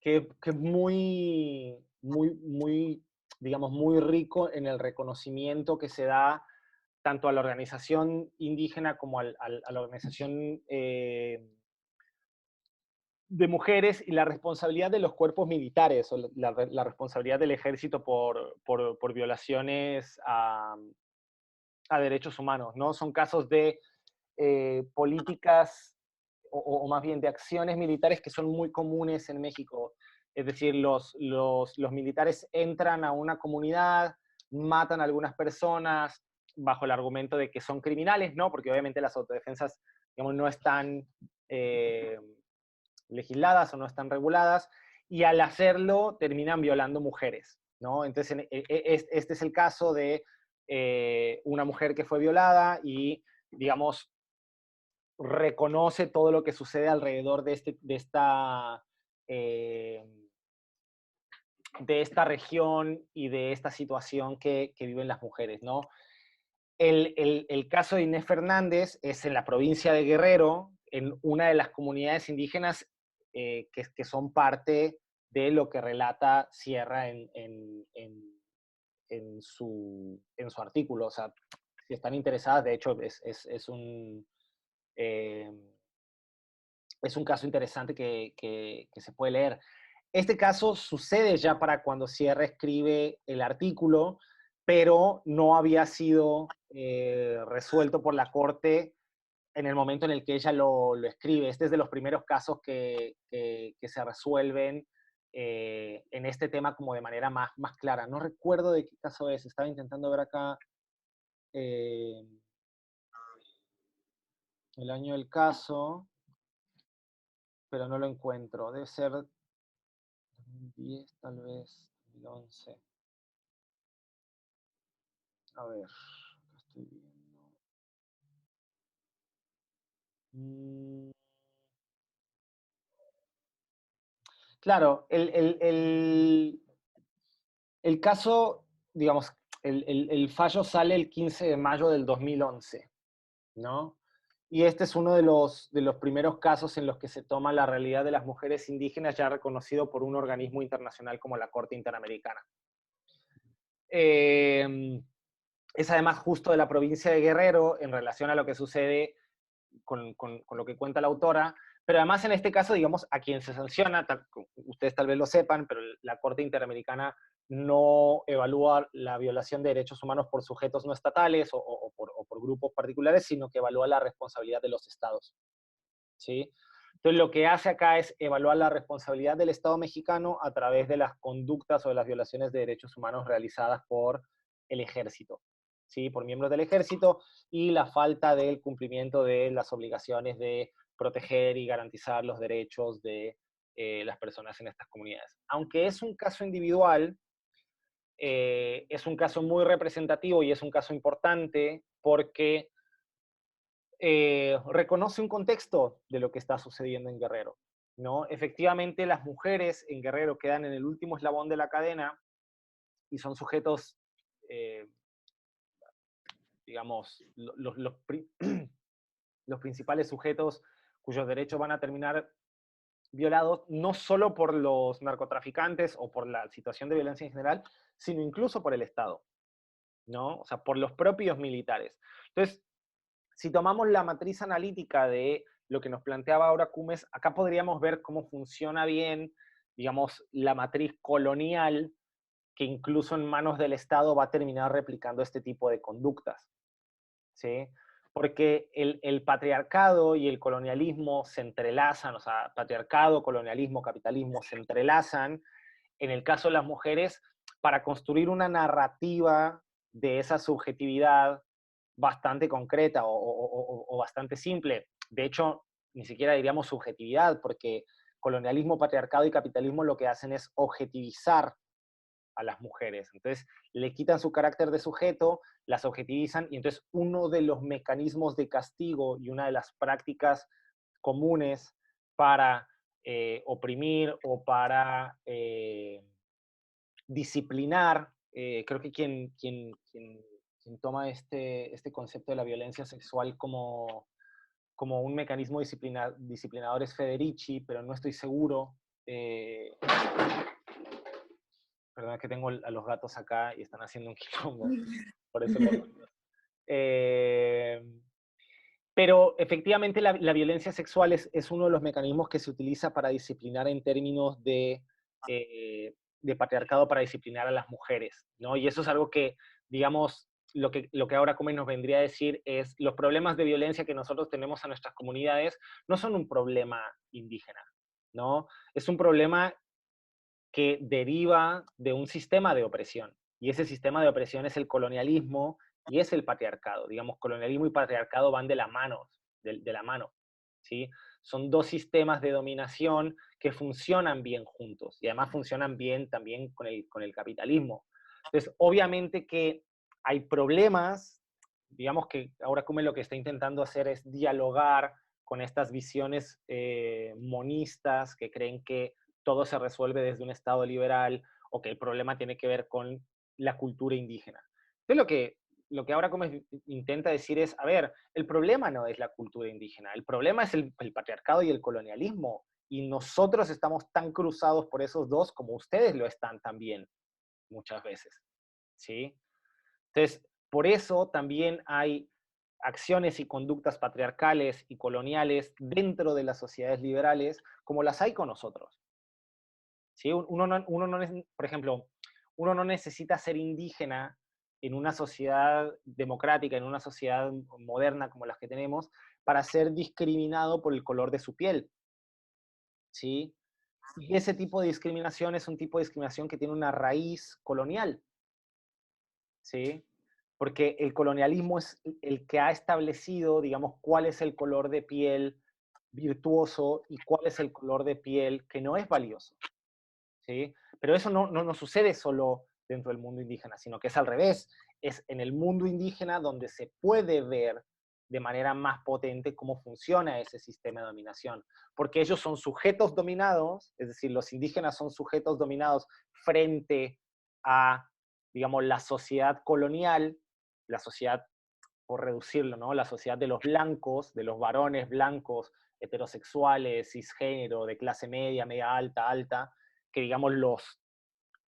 es muy, digamos, muy rico en el reconocimiento que se da tanto a la organización indígena como a la organización de mujeres y la responsabilidad de los cuerpos militares o la responsabilidad del ejército por violaciones a derechos humanos, ¿no? Son casos de políticas o más bien de acciones militares que son muy comunes en México. Es decir, los militares entran a una comunidad, matan a algunas personas bajo el argumento de que son criminales, ¿no? Porque obviamente las autodefensas, digamos, no están legisladas o no están reguladas, y al hacerlo terminan violando mujeres, ¿no? Entonces, este es el caso de una mujer que fue violada y, digamos, reconoce todo lo que sucede alrededor de esta región y de esta situación que viven las mujeres, ¿no? El caso de Inés Fernández es en la provincia de Guerrero, en una de las comunidades indígenas que son parte de lo que relata Sierra en su artículo. O sea, si están interesadas, de hecho, es un caso interesante que se puede leer. Este caso sucede ya para cuando Sierra escribe el artículo, pero no había sido resuelto por la Corte en el momento en el que ella lo escribe. Este es de los primeros casos que se resuelven en este tema como de manera más clara. No recuerdo de qué caso es, estaba intentando ver acá el año del caso, pero no lo encuentro. Debe ser 2010, tal vez, 2011. A ver, acá estoy viendo. Claro, el caso, digamos, el fallo sale el 15 de mayo del 2011, ¿no? Y este es uno de los primeros casos en los que se toma la realidad de las mujeres indígenas, ya reconocido por un organismo internacional como la Corte Interamericana. Es además justo de la provincia de Guerrero en relación a lo que sucede con lo que cuenta la autora, pero además en este caso, digamos, a quien se sanciona, ustedes tal vez lo sepan, pero la Corte Interamericana no evalúa la violación de derechos humanos por sujetos no estatales o por grupos particulares, sino que evalúa la responsabilidad de los estados, ¿sí? Entonces lo que hace acá es evaluar la responsabilidad del Estado mexicano a través de las conductas o de las violaciones de derechos humanos realizadas por el ejército, ¿sí? Por miembros del ejército, y la falta del cumplimiento de las obligaciones de proteger y garantizar los derechos de las personas en estas comunidades. Aunque es un caso individual, es un caso muy representativo y es un caso importante porque reconoce un contexto de lo que está sucediendo en Guerrero, ¿no? Efectivamente, las mujeres en Guerrero quedan en el último eslabón de la cadena y son sujetos, digamos, los principales sujetos cuyos derechos van a terminar violados, no solo por los narcotraficantes o por la situación de violencia en general, sino incluso por el Estado, ¿no? O sea, por los propios militares. Entonces, si tomamos la matriz analítica de lo que nos planteaba ahora Cumes, acá podríamos ver cómo funciona bien, digamos, la matriz colonial, que incluso en manos del Estado va a terminar replicando este tipo de conductas, ¿sí? Porque el patriarcado y el colonialismo se entrelazan, o sea, patriarcado, colonialismo, capitalismo se entrelazan, en el caso de las mujeres, para construir una narrativa de esa subjetividad bastante concreta o bastante simple. De hecho, ni siquiera diríamos subjetividad, porque colonialismo, patriarcado y capitalismo lo que hacen es objetivizar a las mujeres. Entonces, le quitan su carácter de sujeto, las objetivizan, y entonces uno de los mecanismos de castigo y una de las prácticas comunes para oprimir o para disciplinar, creo que quien toma este concepto de la violencia sexual como un mecanismo disciplinador es Federici, pero no estoy seguro. Perdón, es que tengo a los gatos acá y están haciendo un quilombo. Por eso pero efectivamente la violencia sexual es uno de los mecanismos que se utiliza para disciplinar en términos de patriarcado, para disciplinar a las mujeres, ¿no? Y eso es algo que, digamos, lo que ahora Cumes nos vendría a decir es, los problemas de violencia que nosotros tenemos en nuestras comunidades no son un problema indígena, ¿no? Es un problema que deriva de un sistema de opresión. Y ese sistema de opresión es el colonialismo y es el patriarcado. Digamos, colonialismo y patriarcado van de la mano, ¿sí? Son dos sistemas de dominación que funcionan bien juntos y además funcionan bien también con el capitalismo. Entonces, obviamente que hay problemas, digamos que ahora Kume lo que está intentando hacer es dialogar con estas visiones monistas que creen que todo se resuelve desde un Estado liberal o que el problema tiene que ver con la cultura indígena. Entonces lo que ahora Kume intenta decir es, a ver, el problema no es la cultura indígena, el problema es el patriarcado y el colonialismo, y nosotros estamos tan cruzados por esos dos como ustedes lo están también, muchas veces, ¿sí? Entonces, por eso también hay acciones y conductas patriarcales y coloniales dentro de las sociedades liberales, como las hay con nosotros. ¿Sí? Por ejemplo, uno no necesita ser indígena en una sociedad democrática, en una sociedad moderna como las que tenemos, para ser discriminado por el color de su piel. ¿Sí? Y ese tipo de discriminación es un tipo de discriminación que tiene una raíz colonial. ¿Sí? Porque el colonialismo es el que ha establecido, digamos, cuál es el color de piel virtuoso y cuál es el color de piel que no es valioso, ¿sí? Pero eso no sucede solo dentro del mundo indígena, sino que es al revés. Es en el mundo indígena donde se puede ver de manera más potente cómo funciona ese sistema de dominación. Porque ellos son sujetos dominados, es decir, los indígenas son sujetos dominados frente a, digamos, la sociedad colonial, la sociedad, por reducirlo, ¿no? La sociedad de los blancos, de los varones blancos, heterosexuales, cisgénero, de clase media, media alta, alta, que digamos los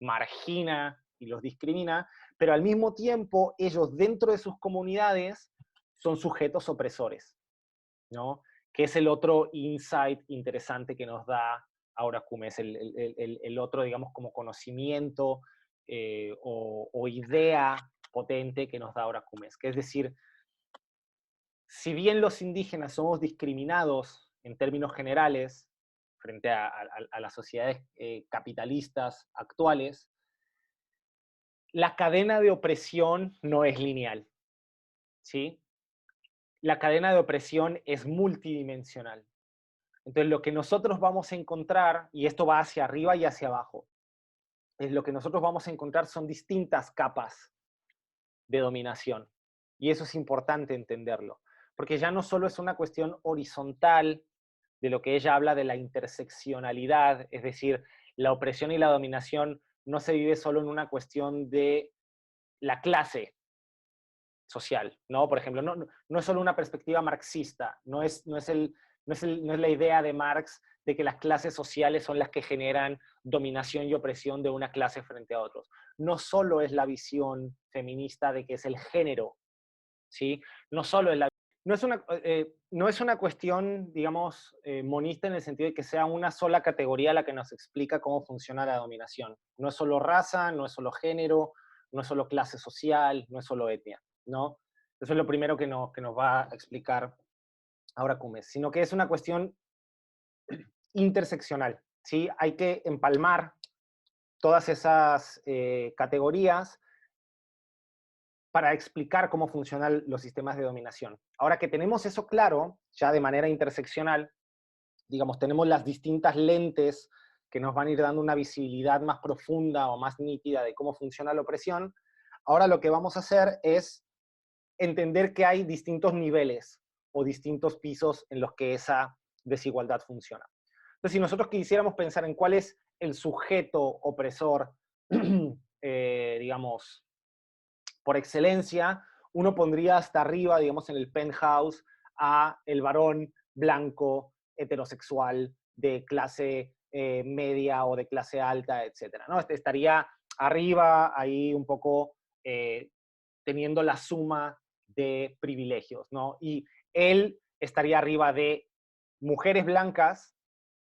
margina y los discrimina, pero al mismo tiempo ellos dentro de sus comunidades son sujetos opresores, ¿no? Que es el otro insight interesante que nos da ahora Kume, es el otro, digamos, como conocimiento o idea potente que nos da ahora Kume, que es decir, si bien los indígenas somos discriminados en términos generales frente a las sociedades capitalistas actuales, la cadena de opresión no es lineal, ¿sí? La cadena de opresión es multidimensional. Entonces, lo que nosotros vamos a encontrar, y esto va hacia arriba y hacia abajo, es lo que nosotros vamos a encontrar son distintas capas de dominación. Y eso es importante entenderlo, porque ya no solo es una cuestión horizontal de lo que ella habla de la interseccionalidad, es decir, la opresión y la dominación no se vive solo en una cuestión de la clase social, ¿no? Por ejemplo, no es solo una perspectiva marxista, no es la idea de Marx de que las clases sociales son las que generan dominación y opresión de una clase frente a otros. No solo es la visión feminista de que es el género, ¿sí? No solo es la... No es una cuestión, digamos, monista en el sentido de que sea una sola categoría la que nos explica cómo funciona la dominación. No es solo raza, no es solo género, no es solo clase social, no es solo etnia, ¿no? Eso es lo primero que nos va a explicar ahora Cumes, sino que es una cuestión interseccional, ¿sí? Hay que empalmar todas esas categorías para explicar cómo funcionan los sistemas de dominación. Ahora que tenemos eso claro, ya de manera interseccional, digamos, tenemos las distintas lentes que nos van a ir dando una visibilidad más profunda o más nítida de cómo funciona la opresión, ahora lo que vamos a hacer es entender que hay distintos niveles o distintos pisos en los que esa desigualdad funciona. Entonces, si nosotros quisiéramos pensar en cuál es el sujeto opresor, digamos, por excelencia, uno pondría hasta arriba, digamos, en el penthouse, a el varón blanco, heterosexual, de clase media o de clase alta, etcétera, ¿no? Estaría arriba, ahí un poco teniendo la suma de privilegios, ¿no? Y él estaría arriba de mujeres blancas,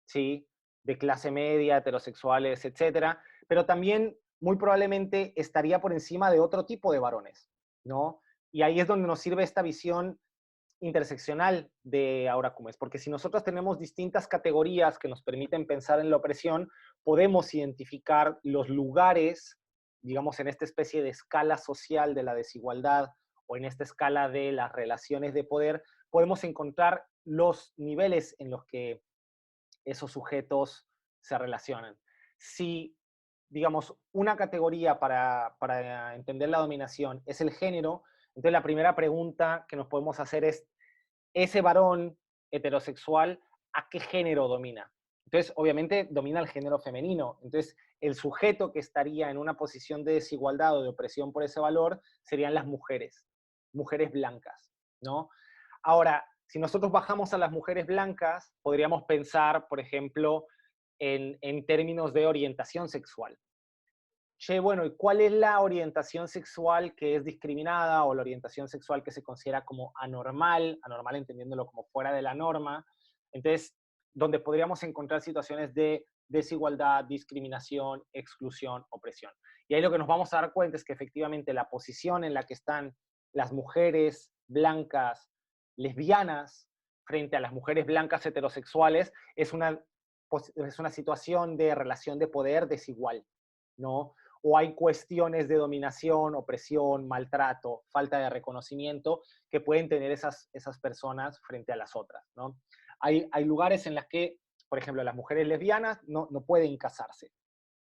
¿sí? De clase media, heterosexuales, etcétera, pero también muy probablemente estaría por encima de otro tipo de varones, ¿no? Y ahí es donde nos sirve esta visión interseccional de Aura Cumes, porque si nosotros tenemos distintas categorías que nos permiten pensar en la opresión, podemos identificar los lugares, digamos, en esta especie de escala social de la desigualdad o en esta escala de las relaciones de poder, podemos encontrar los niveles en los que esos sujetos se relacionan. Si, digamos, una categoría para entender la dominación es el género, entonces la primera pregunta que nos podemos hacer es, ¿ese varón heterosexual a qué género domina? Entonces, obviamente, domina el género femenino. Entonces, el sujeto que estaría en una posición de desigualdad o de opresión por ese valor serían las mujeres blancas, ¿no? Ahora, si nosotros bajamos a las mujeres blancas, podríamos pensar, por ejemplo, en términos de orientación sexual. Che, bueno, ¿y cuál es la orientación sexual que es discriminada o la orientación sexual que se considera como anormal, anormal entendiéndolo como fuera de la norma? Entonces, donde podríamos encontrar situaciones de desigualdad, discriminación, exclusión, opresión. Y ahí lo que nos vamos a dar cuenta es que efectivamente la posición en la que están las mujeres blancas lesbianas frente a las mujeres blancas heterosexuales es una situación de relación de poder desigual, ¿no? O hay cuestiones de dominación, opresión, maltrato, falta de reconocimiento que pueden tener esas personas frente a las otras, ¿no? Hay lugares en los que, por ejemplo, las mujeres lesbianas no pueden casarse,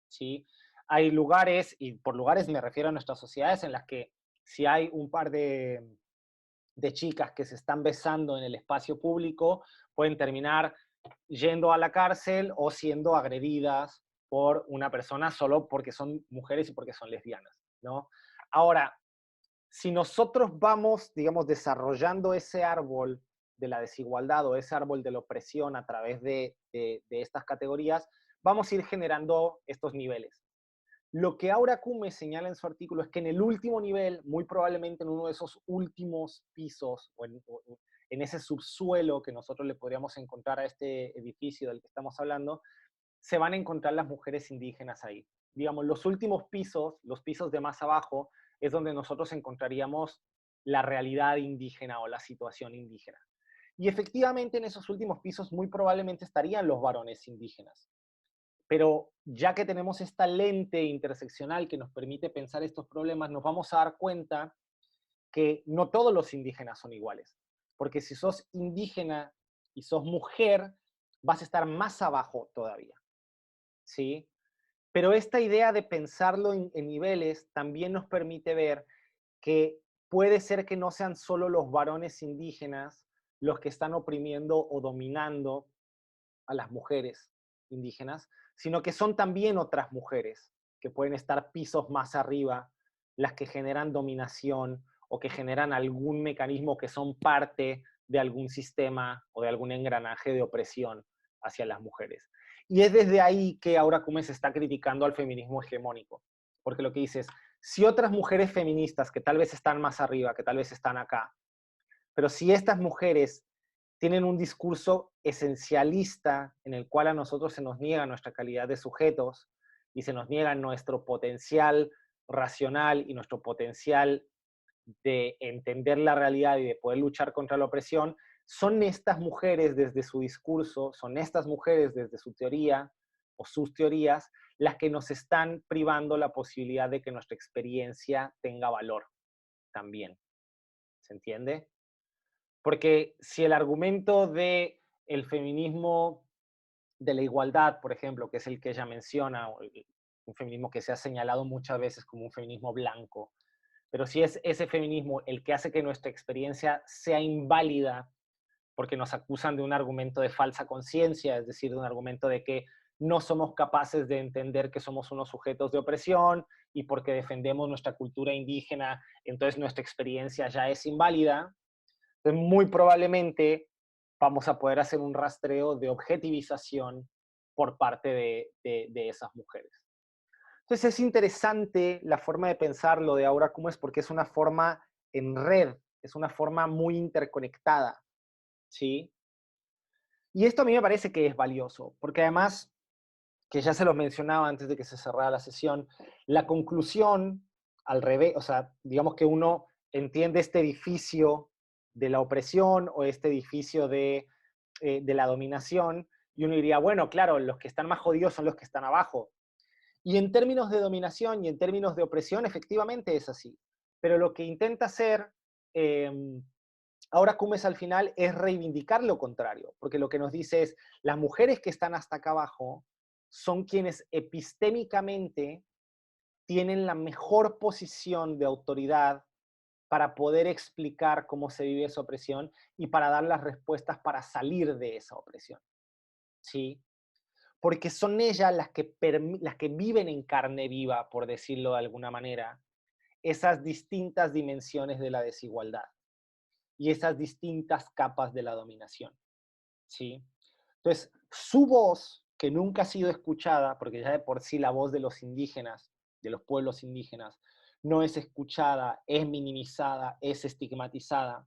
¿sí? Hay lugares, y por lugares me refiero a nuestras sociedades, en las que si hay un par de chicas que se están besando en el espacio público, pueden terminar yendo a la cárcel o siendo agredidas por una persona solo porque son mujeres y porque son lesbianas, ¿no? Ahora, si nosotros vamos, digamos, desarrollando ese árbol de la desigualdad o ese árbol de la opresión a través de estas categorías, vamos a ir generando estos niveles. Lo que Aura Cumes señala en su artículo es que en el último nivel, muy probablemente en uno de esos últimos pisos o en ese subsuelo que nosotros le podríamos encontrar a este edificio del que estamos hablando, se van a encontrar las mujeres indígenas ahí. Digamos, los últimos pisos, los pisos de más abajo, es donde nosotros encontraríamos la realidad indígena o la situación indígena. Y efectivamente en esos últimos pisos muy probablemente estarían los varones indígenas. Pero ya que tenemos esta lente interseccional que nos permite pensar estos problemas, nos vamos a dar cuenta que no todos los indígenas son iguales. Porque si sos indígena y sos mujer, vas a estar más abajo todavía, ¿sí? Pero esta idea de pensarlo en niveles también nos permite ver que puede ser que no sean solo los varones indígenas los que están oprimiendo o dominando a las mujeres indígenas, sino que son también otras mujeres que pueden estar pisos más arriba, las que generan dominación o que generan algún mecanismo que son parte de algún sistema o de algún engranaje de opresión hacia las mujeres. Y es desde ahí que Aura Cumes está criticando al feminismo hegemónico, porque lo que dice es, si otras mujeres feministas que tal vez están más arriba, que tal vez están acá, pero si estas mujeres tienen un discurso esencialista en el cual a nosotros se nos niega nuestra calidad de sujetos y se nos niega nuestro potencial racional y nuestro potencial de entender la realidad y de poder luchar contra la opresión, son estas mujeres desde su discurso, son estas mujeres desde su teoría o sus teorías, las que nos están privando la posibilidad de que nuestra experiencia tenga valor también. ¿Se entiende? Porque si el argumento de el feminismo de la igualdad, por ejemplo, que es el que ella menciona, un feminismo que se ha señalado muchas veces como un feminismo blanco, pero si es ese feminismo el que hace que nuestra experiencia sea inválida porque nos acusan de un argumento de falsa conciencia, es decir, de un argumento de que no somos capaces de entender que somos unos sujetos de opresión y porque defendemos nuestra cultura indígena, entonces nuestra experiencia ya es inválida. Entonces, muy probablemente vamos a poder hacer un rastreo de objetivización por parte de esas mujeres. Entonces, es interesante la forma de pensarlo de Aura Cumes porque es una forma en red, es una forma muy interconectada, ¿sí? Y esto a mí me parece que es valioso, porque además, que ya se los mencionaba antes de que se cerrara la sesión, la conclusión al revés, o sea, digamos que uno entiende este edificio de la opresión o este edificio de la dominación, y uno diría, bueno, claro, los que están más jodidos son los que están abajo. Y en términos de dominación y en términos de opresión, efectivamente es así. Pero lo que intenta hacer ahora Cumes al final es reivindicar lo contrario, porque lo que nos dice es, las mujeres que están hasta acá abajo son quienes epistémicamente tienen la mejor posición de autoridad para poder explicar cómo se vive esa opresión y para dar las respuestas para salir de esa opresión. ¿Sí? Porque son ellas las que viven en carne viva, por decirlo de alguna manera, esas distintas dimensiones de la desigualdad y esas distintas capas de la dominación. ¿Sí? Entonces, su voz, que nunca ha sido escuchada, porque ya de por sí la voz de los indígenas, de los pueblos indígenas, no es escuchada, es minimizada, es estigmatizada.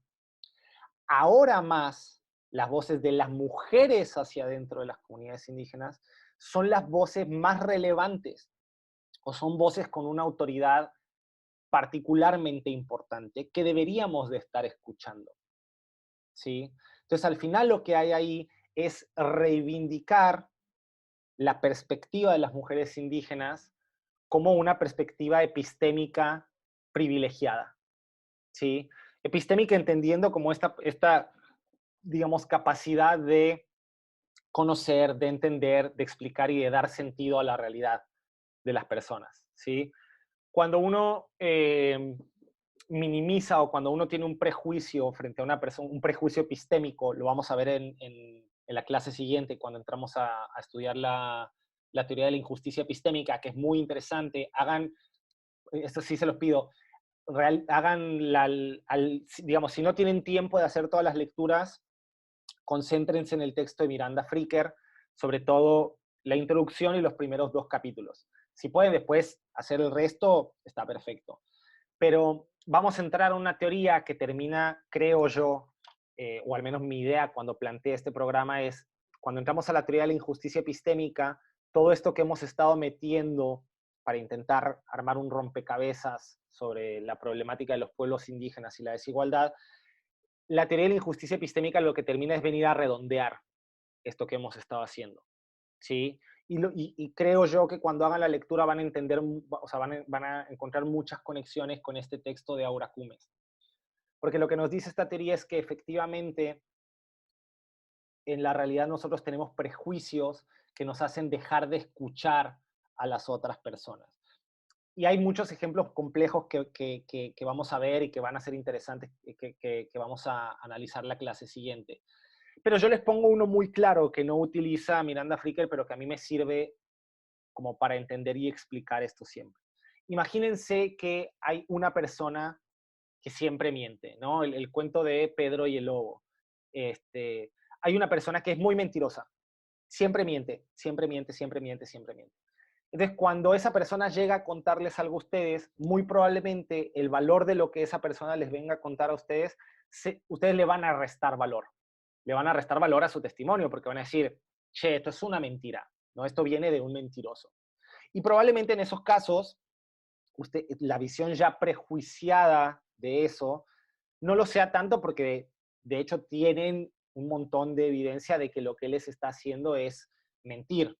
Ahora más, las voces de las mujeres hacia adentro de las comunidades indígenas son las voces más relevantes, o son voces con una autoridad particularmente importante que deberíamos de estar escuchando. ¿Sí? Entonces, al final lo que hay ahí es reivindicar la perspectiva de las mujeres indígenas como una perspectiva epistémica privilegiada. ¿Sí? Epistémica entendiendo como esta, digamos, capacidad de conocer, de entender, de explicar y de dar sentido a la realidad de las personas. ¿Sí? Cuando uno minimiza o cuando uno tiene un prejuicio frente a una persona, un prejuicio epistémico, lo vamos a ver en la clase siguiente cuando entramos a estudiar la teoría de la injusticia epistémica, que es muy interesante. Hagan, esto sí se los pido, hagan, digamos, si no tienen tiempo de hacer todas las lecturas, concéntrense en el texto de Miranda Fricker, sobre todo la introducción y los primeros 2 capítulos. Si pueden después hacer el resto, está perfecto. Pero vamos a entrar a una teoría que termina, creo yo, o al menos mi idea cuando planteé este programa es, cuando entramos a la teoría de la injusticia epistémica, todo esto que hemos estado metiendo para intentar armar un rompecabezas sobre la problemática de los pueblos indígenas y la desigualdad, la teoría de la injusticia epistémica lo que termina es venir a redondear esto que hemos estado haciendo. ¿Sí? Y creo yo que cuando hagan la lectura van a entender, o sea, van a encontrar muchas conexiones con este texto de Aura Cumes. Porque lo que nos dice esta teoría es que efectivamente en la realidad nosotros tenemos prejuicios que nos hacen dejar de escuchar a las otras personas. Y hay muchos ejemplos complejos que vamos a ver y que van a ser interesantes, que vamos a analizar la clase siguiente. Pero yo les pongo uno muy claro que no utiliza Miranda Fricker, pero que a mí me sirve como para entender y explicar esto siempre. Imagínense que hay una persona que siempre miente, ¿no? El cuento de Pedro y el lobo. Hay una persona que es muy mentirosa. Siempre miente, siempre miente, siempre miente, siempre miente. Entonces, cuando esa persona llega a contarles algo a ustedes, muy probablemente el valor de lo que esa persona les venga a contar a ustedes, ustedes le van a restar valor. Le van a restar valor a su testimonio, porque van a decir, che, esto es una mentira, ¿no? Esto viene de un mentiroso. Y probablemente en esos casos, la visión ya prejuiciada de eso no lo sea tanto porque de hecho tienen un montón de evidencia de que lo que él les está haciendo es mentir,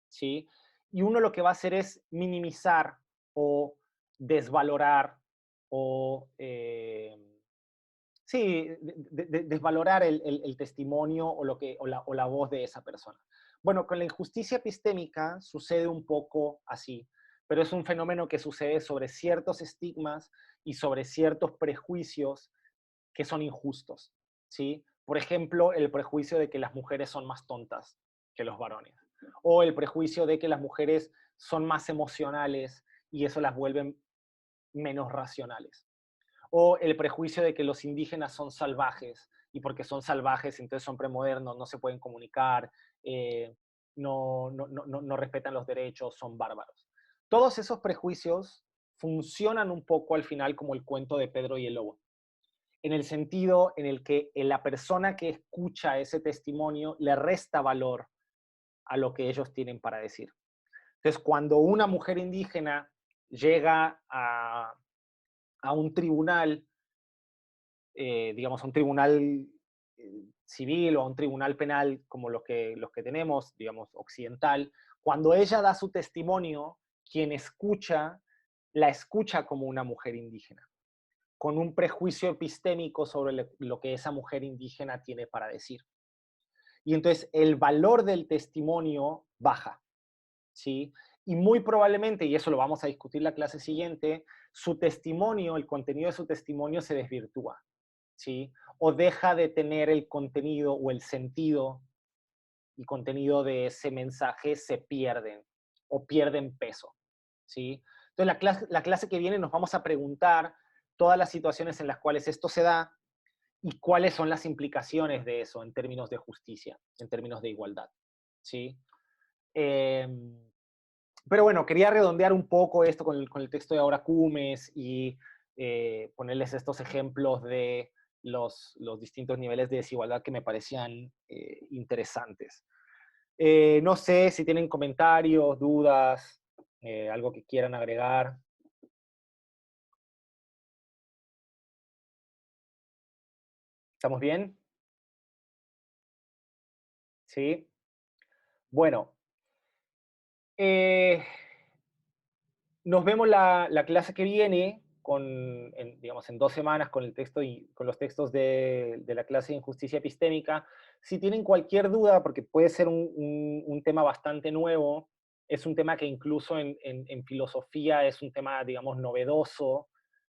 ¿sí? Y uno lo que va a hacer es minimizar o desvalorar o, sí, desvalorar el testimonio o la voz de esa persona. Bueno, con la injusticia epistémica sucede un poco así, pero es un fenómeno que sucede sobre ciertos estigmas y sobre ciertos prejuicios que son injustos, ¿sí? Por ejemplo, el prejuicio de que las mujeres son más tontas que los varones, o el prejuicio de que las mujeres son más emocionales y eso las vuelve menos racionales, o el prejuicio de que los indígenas son salvajes y porque son salvajes entonces son premodernos, no se pueden comunicar, no respetan los derechos, son bárbaros. Todos esos prejuicios funcionan un poco al final como el cuento de Pedro y el lobo, en el sentido en el que la persona que escucha ese testimonio le resta valor a lo que ellos tienen para decir. Entonces, cuando una mujer indígena llega a un tribunal digamos, a un tribunal civil o a un tribunal penal como los que tenemos, digamos, occidental, cuando ella da su testimonio, quien escucha, la escucha como una mujer indígena, con un prejuicio epistémico sobre lo que esa mujer indígena tiene para decir. Y entonces el valor del testimonio baja, ¿sí? Y muy probablemente, y eso lo vamos a discutir la clase siguiente, su testimonio, el contenido de su testimonio se desvirtúa, ¿sí? O deja de tener el contenido o el sentido y contenido de ese mensaje se pierden o pierden peso, ¿sí? Entonces la clase que viene nos vamos a preguntar todas las situaciones en las cuales esto se da y cuáles son las implicaciones de eso en términos de justicia, en términos de igualdad, ¿sí? Pero bueno, quería redondear un poco esto con el texto de Aura Cumes y ponerles estos ejemplos de los distintos niveles de desigualdad que me parecían interesantes. No sé si tienen comentarios, dudas, algo que quieran agregar. ¿Estamos bien? ¿Sí? Bueno. Nos vemos la clase que viene, digamos, en 2 semanas con el texto y con los textos de la clase de Injusticia Epistémica. Si tienen cualquier duda, porque puede ser un tema bastante nuevo, es un tema que incluso en filosofía es un tema, digamos, novedoso.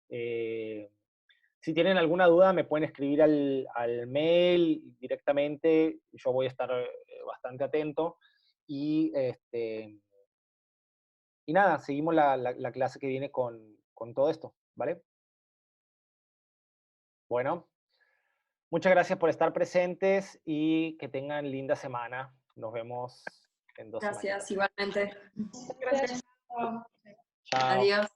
Si tienen alguna duda, me pueden escribir al mail directamente, yo voy a estar bastante atento. Y nada, seguimos la clase que viene con todo esto, ¿vale? Bueno, muchas gracias por estar presentes y que tengan linda semana. Nos vemos en 2 semanas. Gracias, igualmente. Gracias. Chao. Adiós.